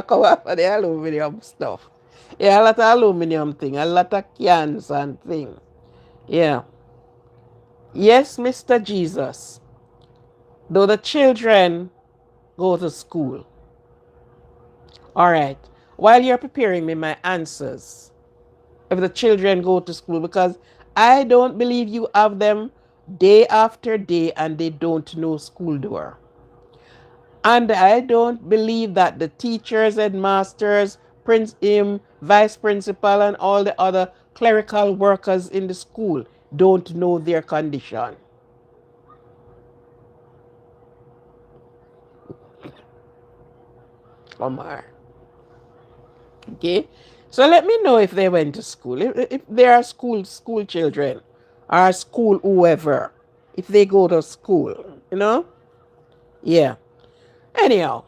[SPEAKER 1] Come up for the aluminum stuff. Yeah, a lot of aluminum thing, a lot of cans and thing. Yeah. Yes, Mr. Jesus. Though the children go to school. All right. While you're preparing me my answers, if the children go to school, because I don't believe you have them day after day and they don't know school door. And I don't believe that the teachers, headmasters, vice principal, and all the other clerical workers in the school don't know their condition. Omar. Okay? So let me know if they went to school. If they are school children or school whoever. If they go to school, you know? Yeah. Anyhow,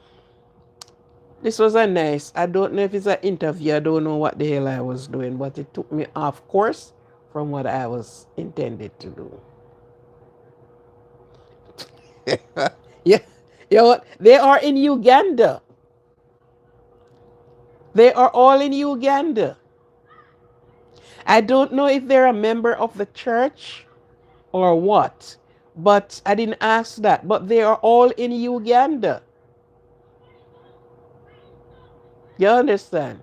[SPEAKER 1] this was a nice. I don't know if it's an interview. I don't know what the hell I was doing, but it took me off course from what I was intended to do. Yeah. You know what? They are in Uganda. They are all in Uganda. I don't know if they're a member of the church or what, but I didn't ask that. But they are all in Uganda. You understand?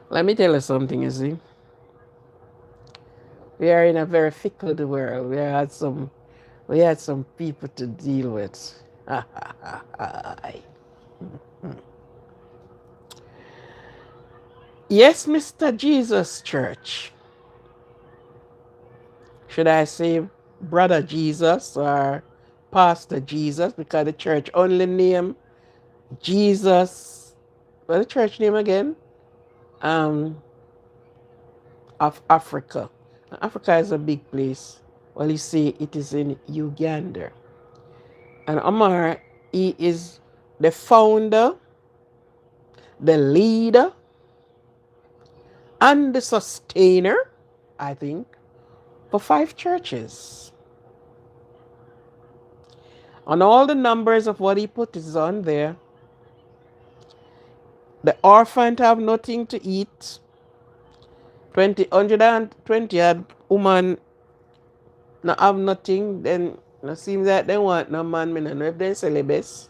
[SPEAKER 1] Let me tell you something, you see. We are in a very fickle world. We had some people to deal with. Yes, Mr. Jesus Church. Should I say Brother Jesus or Pastor Jesus? Because the church only name Jesus. What's the church name again? Um, of Africa. Africa is a big place. Well, you see, it is in Uganda. And Omar, he is the founder, the leader, and the sustainer, I think, for 5 churches. On all the numbers of what he put is on there. The orphan have nothing to eat. 120 had woman not have nothing, then it seems that they want no man. Me no know if they celibate.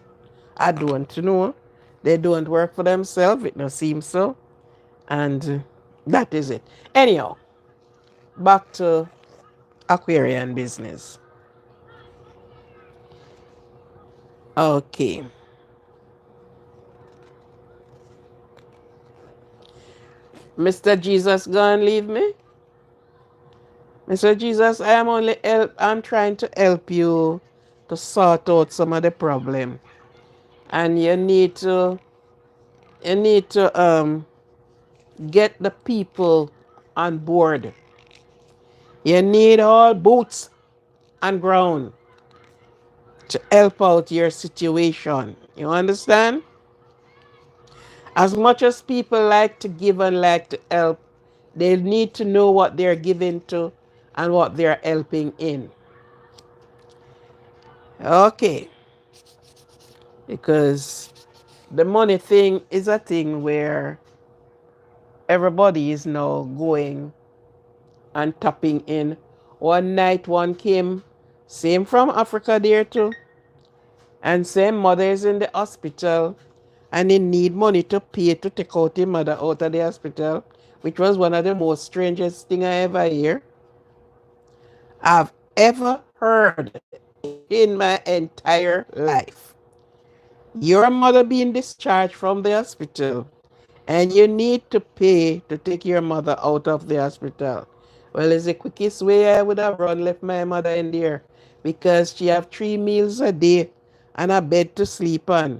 [SPEAKER 1] I don't know. They don't work for themselves. It not seems so. And that is it. Anyhow, back to Aquarian business. Okay. Mr. Jesus, go and leave me. Mr. Jesus, I'm trying to help you to sort out some of the problem. And you need to get the people on board. You need all boots on ground to help out your situation. You understand? As much as people like to give and like to help, they need to know what they're giving to and what they're helping in. Okay. Because the money thing is a thing where everybody is now going and tapping in. One night one came, same from Africa there too, and same mother is in the hospital and they need money to pay to take out the mother out of the hospital, which was one of the most strangest thing I I've ever heard in my entire life. Your mother being discharged from the hospital and you need to pay to take your mother out of the hospital. Well, it's the quickest way I would have run left my mother in there because she have 3 meals a day and a bed to sleep on.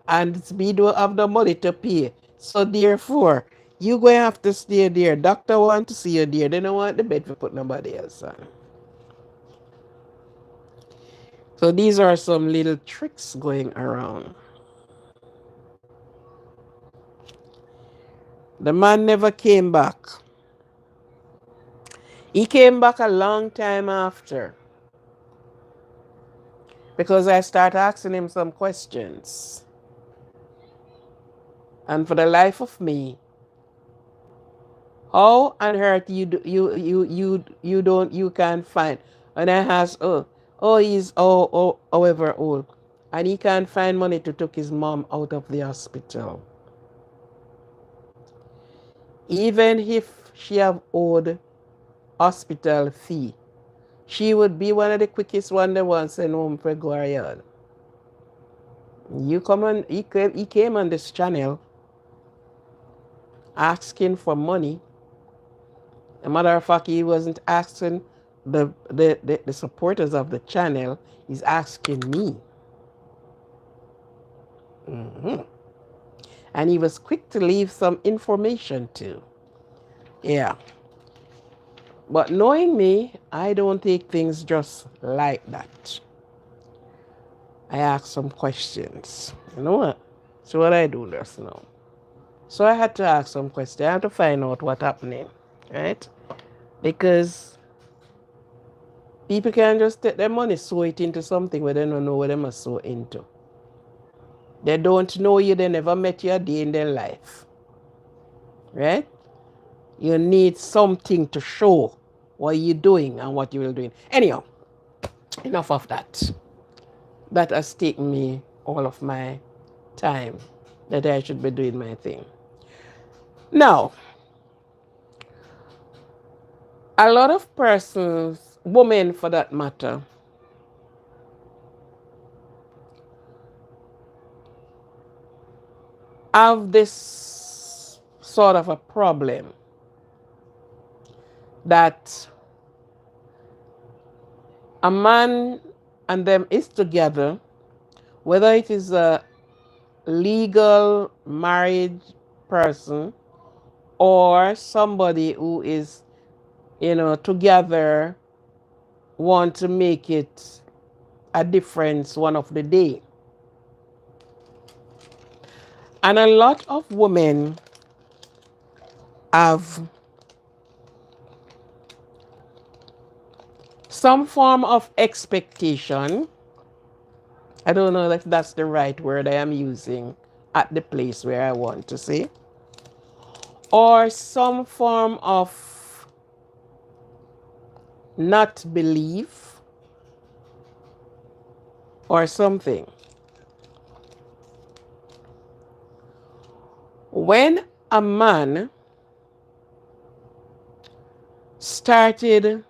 [SPEAKER 1] And we don't have the money to pay. So therefore, you going to have to stay there. Doctor want to see you there. They don't want the bed to put nobody else on. So these are some little tricks going around. The man never came back. He came back a long time after because I started asking him some questions. And for the life of me, how on earth you can't find? And I asked, he's however old, and he can't find money to take his mom out of the hospital. Even if she have owed hospital fee, she would be one of the quickest one that wants sent home for Aquarian. He came on this channel asking for money. As a matter of fact, he wasn't asking the supporters of the channel, he's asking me. Mhm. And he was quick to leave some information too. Yeah. But knowing me, I don't take things just like that. I ask some questions. You know what? So what I do just now. So I had to ask some questions. I had to find out what's happening. Right? Because people can just take their money, sow it into something where they don't know what they must sow into. They don't know you, they never met you a day in their life. Right? You need something to show what you're doing and what you're doing. Anyhow, enough of that. That has taken me all of my time that I should be doing my thing. Now, a lot of persons, women for that matter, have this sort of a problem that a man and them is together, whether it is a legal married person or somebody who is, together, want to make it a difference one of the day. And a lot of women have some form of expectation. I don't know if that's the right word I am using at the place where I want to say, or some form of not belief or something. When a man started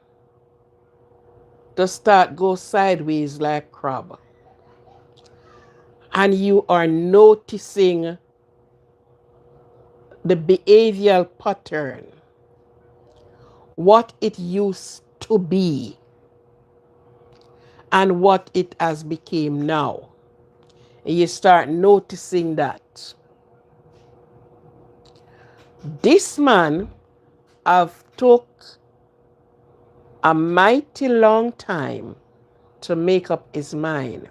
[SPEAKER 1] to start go sideways like crab, and you are noticing the behavioral pattern, what it used to be and what it has become now, and you start noticing that this man have took a mighty long time to make up his mind.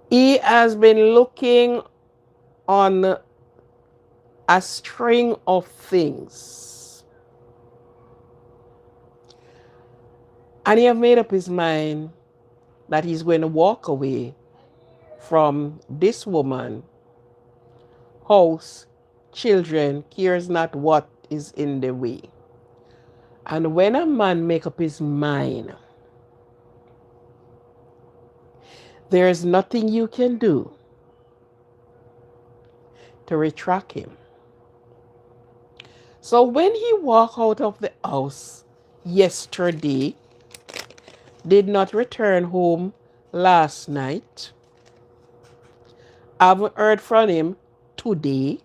[SPEAKER 1] He has been looking on a string of things, and he have made up his mind that he's going to walk away from this woman, house, children, cares not what is in the way. And when a man make up his mind, there is nothing you can do to retract him. So when he walked out of the house yesterday, did not return home last night, I haven't heard from him today,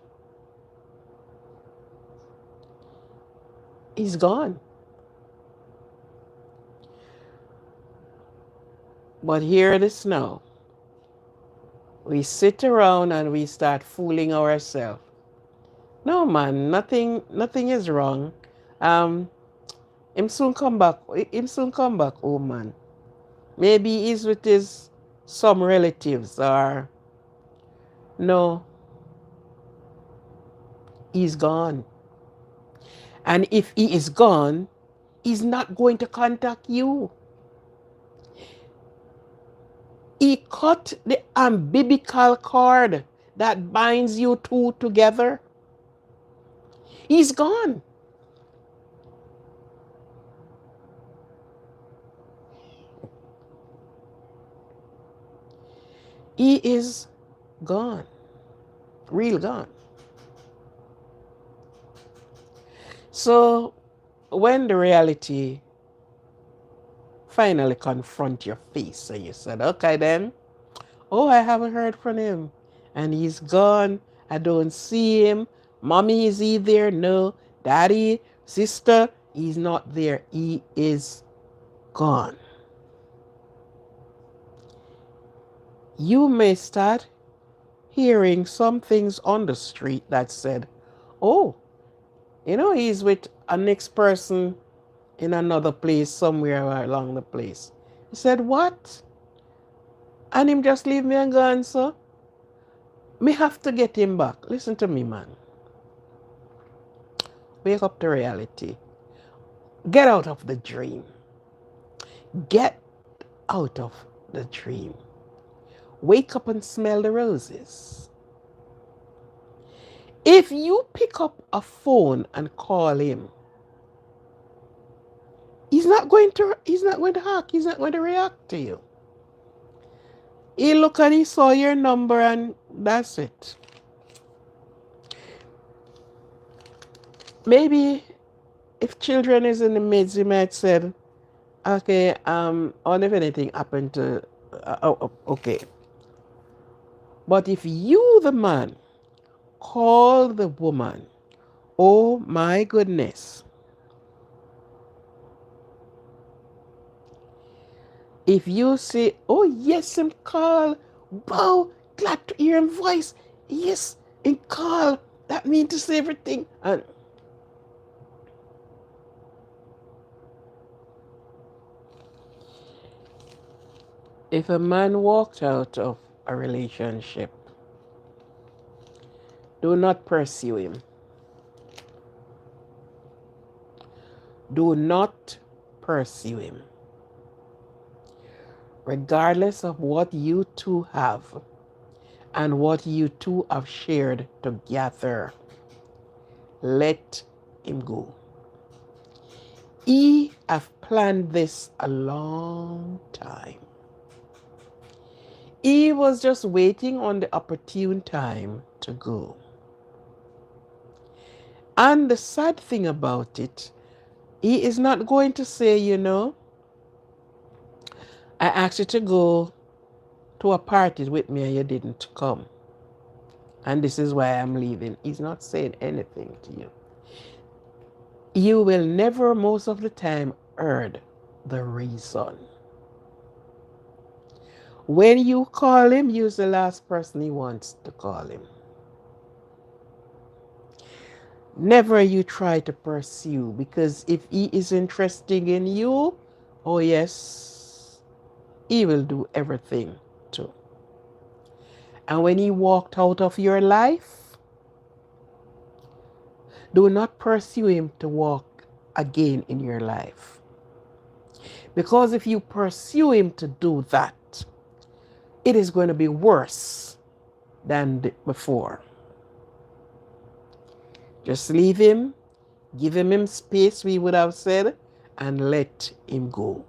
[SPEAKER 1] he's gone. But here it is now. We sit around and we start fooling ourselves. No man, nothing is wrong. Um, him soon come back. Him soon come back, oh man. Maybe he's with his some relatives or no, he's gone. And if he is gone, he's not going to contact you. He cut the umbilical cord that binds you two together. He's gone. He is gone. Real gone. So when the reality finally confront your face and you said, okay then, oh, I haven't heard from him and he's gone. I don't see him. Mommy, is he there? No. Daddy, sister, he's not there. He is gone. You may start hearing some things on the street that said, oh, he's with a next person in another place somewhere along the place. He said, what? And him just leave me and gone, so me have to get him back. Listen to me, man. Wake up to reality. Get out of the dream. Get out of the dream. Wake up and smell the roses. If you pick up a phone and call him, he's not going to hack, he's not going to react to you. He look and he saw your number and that's it. Maybe if children is in the midst, he might said, okay, or if anything happened to, okay. But if you, the man, call the woman, oh my goodness. If you say, oh yes, him call, wow, glad to hear him voice. Yes, him call, that means to say everything. And if a man walked out of a relationship, do not pursue him. Do not pursue him. Regardless of what you two have and what you two have shared together, let him go. He have planned this a long time. He was just waiting on the opportune time to go. And the sad thing about it, he is not going to say, I asked you to go to a party with me and you didn't come. And this is why I'm leaving. He's not saying anything to you. You will never, most of the time, heard the reason. When you call him, use the last person he wants to call him. Never you try to pursue, because if he is interested in you, oh yes, he will do everything too. And when he walked out of your life, do not pursue him to walk again in your life. Because if you pursue him to do that, it is going to be worse than before. Just leave him, give him space, we would have said, and let him go.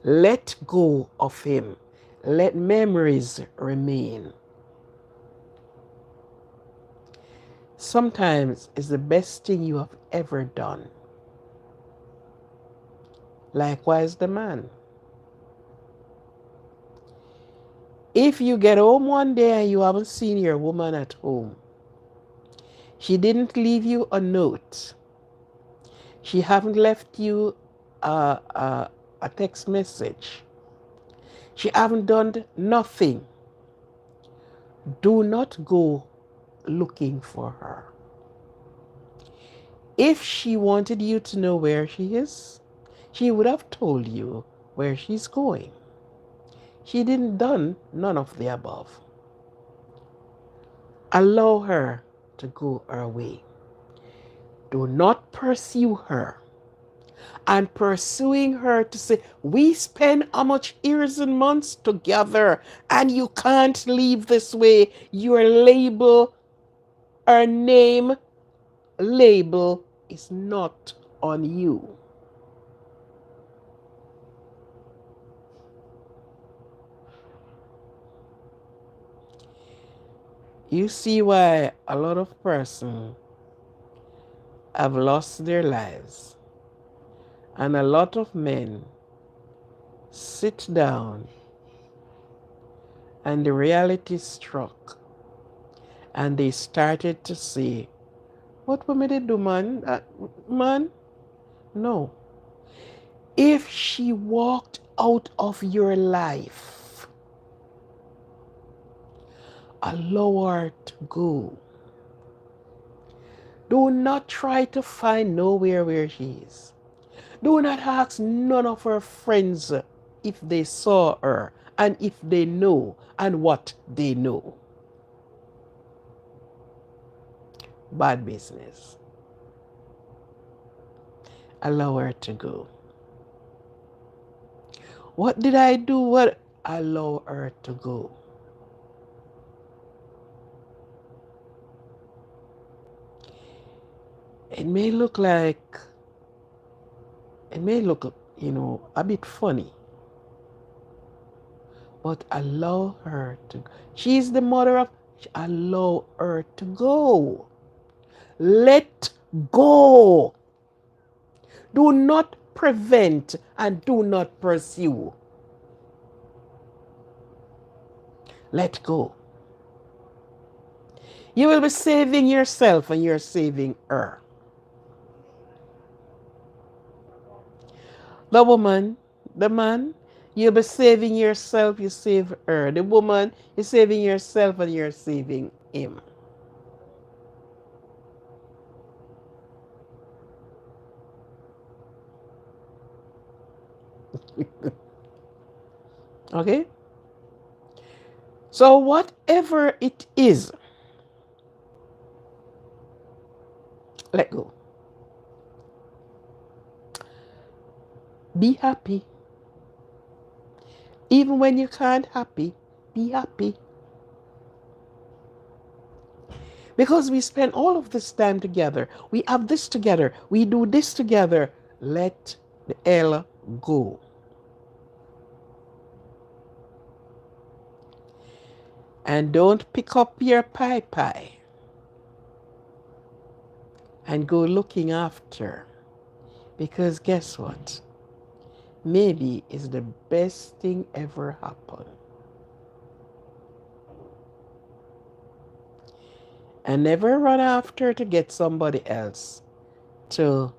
[SPEAKER 1] Let go of him. Let memories remain. Sometimes it's the best thing you have ever done. Likewise, the man. If you get home one day and you haven't seen your woman at home, she didn't leave you a note, she haven't left you a text message, she haven't done nothing, do not go looking for her. If she wanted you to know where she is, she would have told you where she's going. She didn't done none of the above. Allow her to go her way. Do not pursue her. And pursuing her to say, we spend how much years and months together and you can't leave this way. Your label, her name, label is not on you. You see why a lot of persons have lost their lives. And a lot of men sit down and the reality struck. And they started to say, what women did do, man? Man? No. If she walked out of your life, Allow her to go. Do not try to find nowhere where she is. Do not ask none of her friends if they saw her and if they know and what they know. Bad business. Allow her to go. What did I do? What? Allow her to go. It may look like, it may look, a bit funny, but allow her to go. She's the mother of, allow her to go. Let go. Do not prevent and do not pursue. Let go. You will be saving yourself and you're saving her. The woman, the man, you'll be saving yourself, you save her. The woman, you're saving yourself and you're saving him. Okay? So whatever it is, let go. Be happy. Even when you can't happy, be happy. Because we spend all of this time together. We have this together. We do this together. Let the hell go. And don't pick up your pie and go looking after. Because guess what? Maybe it's the best thing ever happened. And never run after to get somebody else to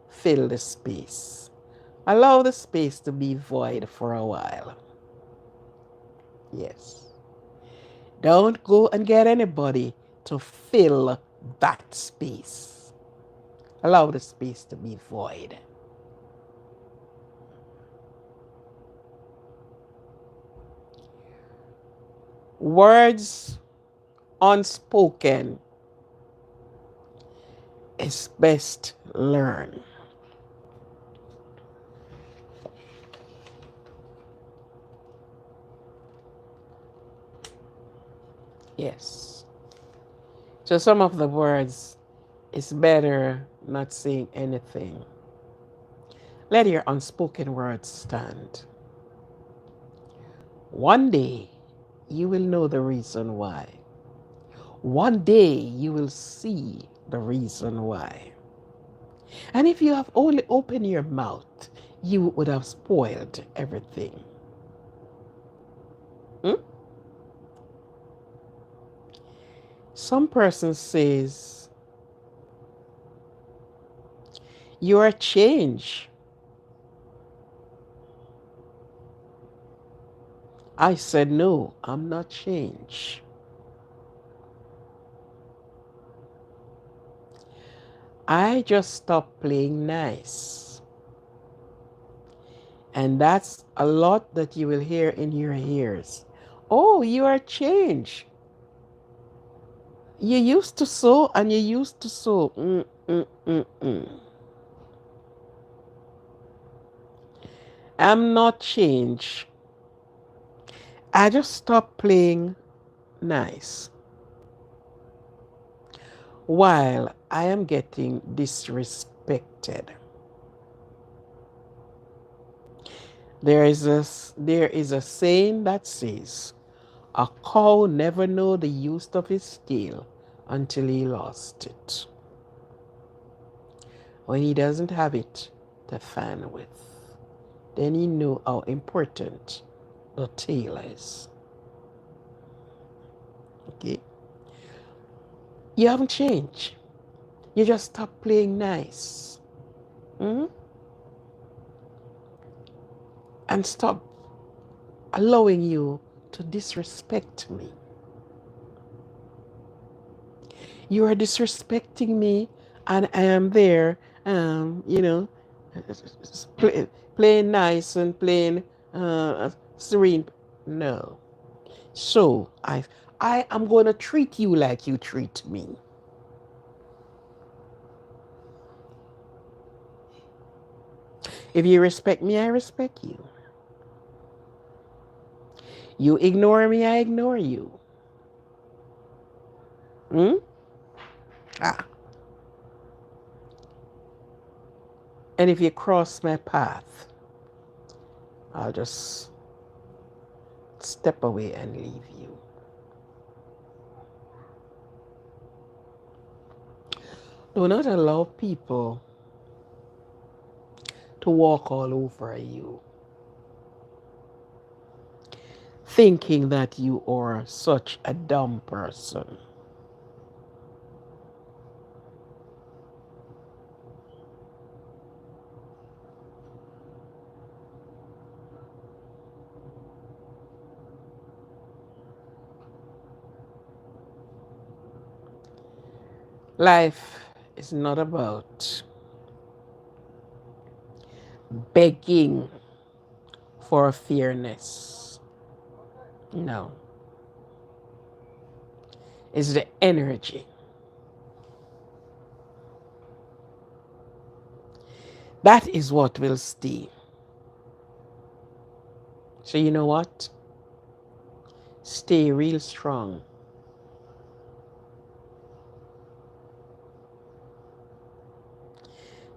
[SPEAKER 1] fill the space. Allow the space to be void for a while. Yes. Don't go and get anybody to fill that space. Allow the space to be void. Words unspoken is best learned. Yes. So some of the words, it's better not saying anything. Let your unspoken words stand. One day, you will know the reason why. One day, you will see the reason why. And if you have only opened your mouth, you would have spoiled everything. Some person says, you are changed. I said, no, I'm not changed. I just stopped playing nice. And that's a lot that you will hear in your ears. Oh, you are changed. You used to sew and you used to sew. I'm not changed. I just stopped playing nice while I am getting disrespected. There is a saying that says, a cow never know the use of his tail until he lost it. When he doesn't have it to fan with, then he know how important the tail is. Okay? You haven't changed. You just stopped playing nice. And stop allowing you to disrespect me. You are disrespecting me, and I am there, you know, play, playing nice and playing serene. No. So I am going to treat you like you treat me. If you respect me, I respect you. You ignore me, I ignore you. Hmm? Ah. And if you cross my path, I'll just step away and leave you. Do not allow people to walk all over you, thinking that you are such a dumb person. Life is not about begging for fairness. No, it's the energy. That is what will stay. So, you know what? Stay real strong.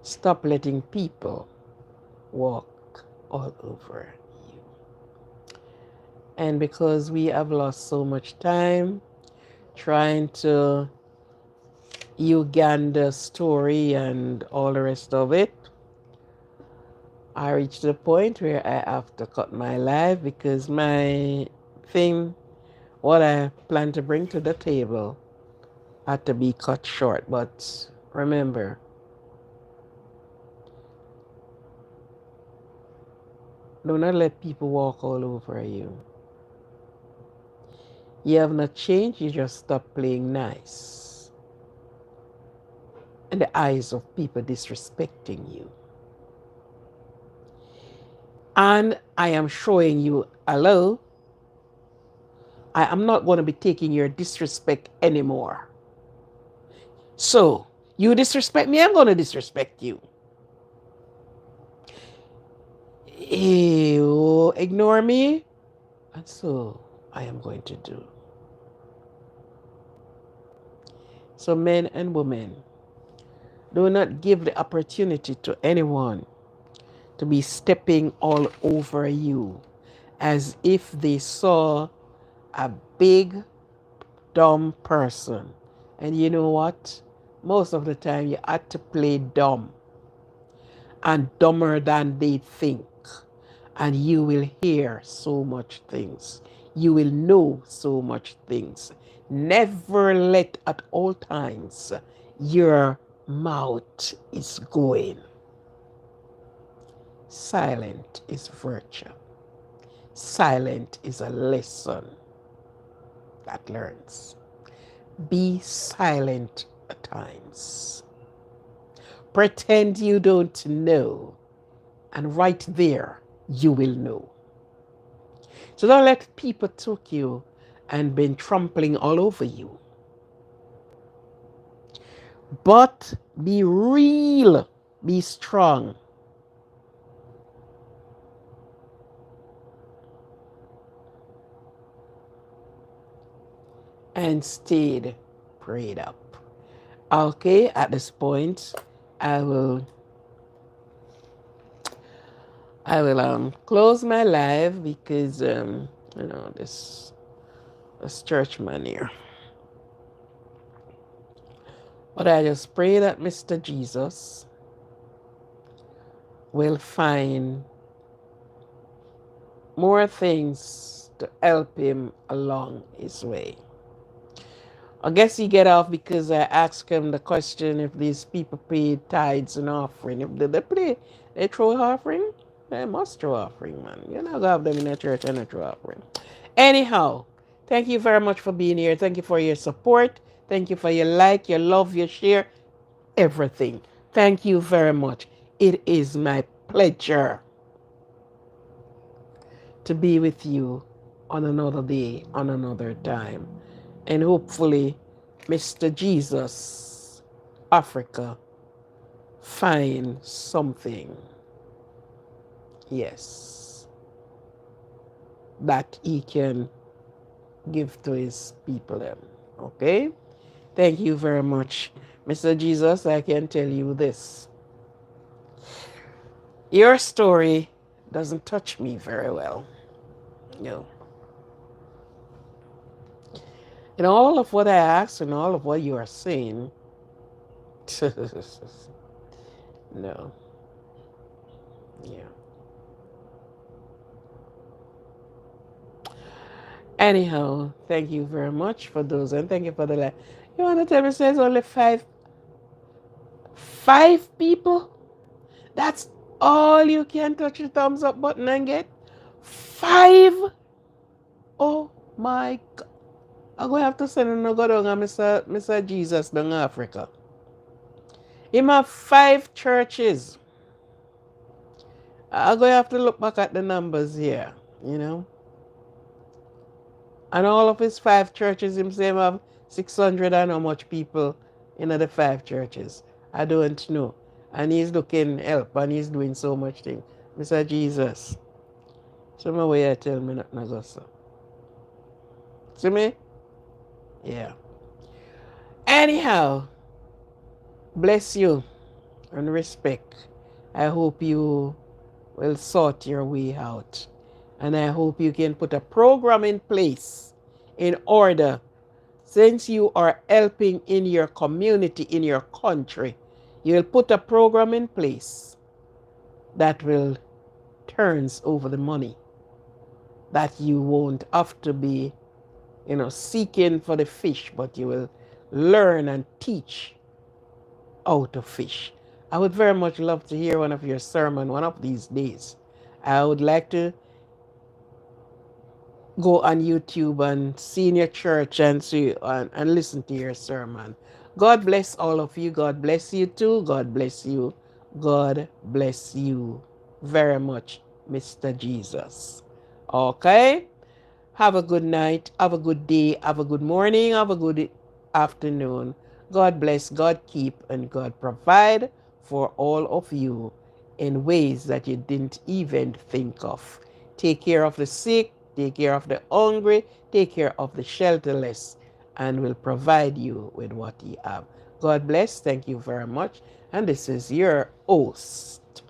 [SPEAKER 1] Stop letting people walk all over you. And because we have lost so much time trying to Uganda story and all the rest of it, I reached the point where I have to cut my life because my thing, what I plan to bring to the table, had to be cut short. But remember, do not let people walk all over you. You have not changed, you just stop playing nice in the eyes of people disrespecting you. And I am showing you, hello, I am not going to be taking your disrespect anymore. So, you disrespect me, I'm going to disrespect you. You ignore me, and so I am going to do. So, men and women, do not give the opportunity to anyone to be stepping all over you as if they saw a big, dumb person. And you know what? Most of the time, you had to play dumb and dumber than they think. And you will hear so much things. You will know so much things. Never let at all times your mouth is going. Silent is virtue. Silent is a lesson that learns. Be silent at times. Pretend you don't know, and right there you will know. So don't let people took you and been trampling all over you. But be real, be strong. And stayed prayed up. Okay, at this point, I will close my live because this church man here. But I just pray that Mr. Jesus will find more things to help him along his way. I guess he get off because I asked him the question if these people pay tithes and offering. If they throw offering, they must throw offering, man. You're not gonna have them in a church and a throw offering. Anyhow, thank you very much for being here. Thank you for your support. Thank you for your like, your love, your share, everything. Thank you very much. It is my pleasure to be with you on another day, on another time. And hopefully, Mr. Jesus, Africa, find something, yes, that he can give to his people. Okay? Thank you very much. Mr. Jesus, I can tell you this. Your story doesn't touch me very well. No. In all of what I asked and all of what you are saying, no. Yeah. Anyhow, thank you very much for those, and thank you for the like. You want to tell me there's only five people? That's all you can touch the thumbs up button and get? Five? Oh my God. I'm going to have to send him to go down and Mr. Jesus down Africa. Him have 5 churches. I'm going to have to look back at the numbers here, you know. And all of his 5 churches, him say him have 600 and how much people in the 5 churches. I don't know. And he's looking help and he's doing so much thing. Mr. Jesus. So my way I tell me not to go so. See me? Yeah. Anyhow, bless you and respect. I hope you will sort your way out. And I hope you can put a program in place in order, since you are helping in your community, in your country, you'll put a program in place that will turns over the money, that you won't have to be, seeking for the fish, but you will learn and teach how to fish. I would very much love to hear one of your sermon one of these days. I would like to go on YouTube and see in your church and see and listen to your sermon. God bless all of you. God bless you too. God bless you. God bless you very much, Mr. Jesus. Okay? Have a good night. Have a good day. Have a good morning. Have a good afternoon. God bless, God keep, and God provide for all of you in ways that you didn't even think of. Take care of the sick, take care of the hungry, take care of the shelterless, and will provide you with what you have. God bless. Thank you very much. And this is your host,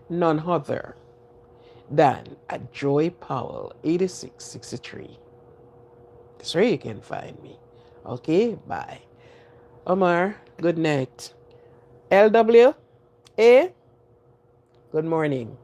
[SPEAKER 1] none other than at Joy Powell 8663. That's where you can find me. Okay, bye. Omar, good night. LWA, good morning.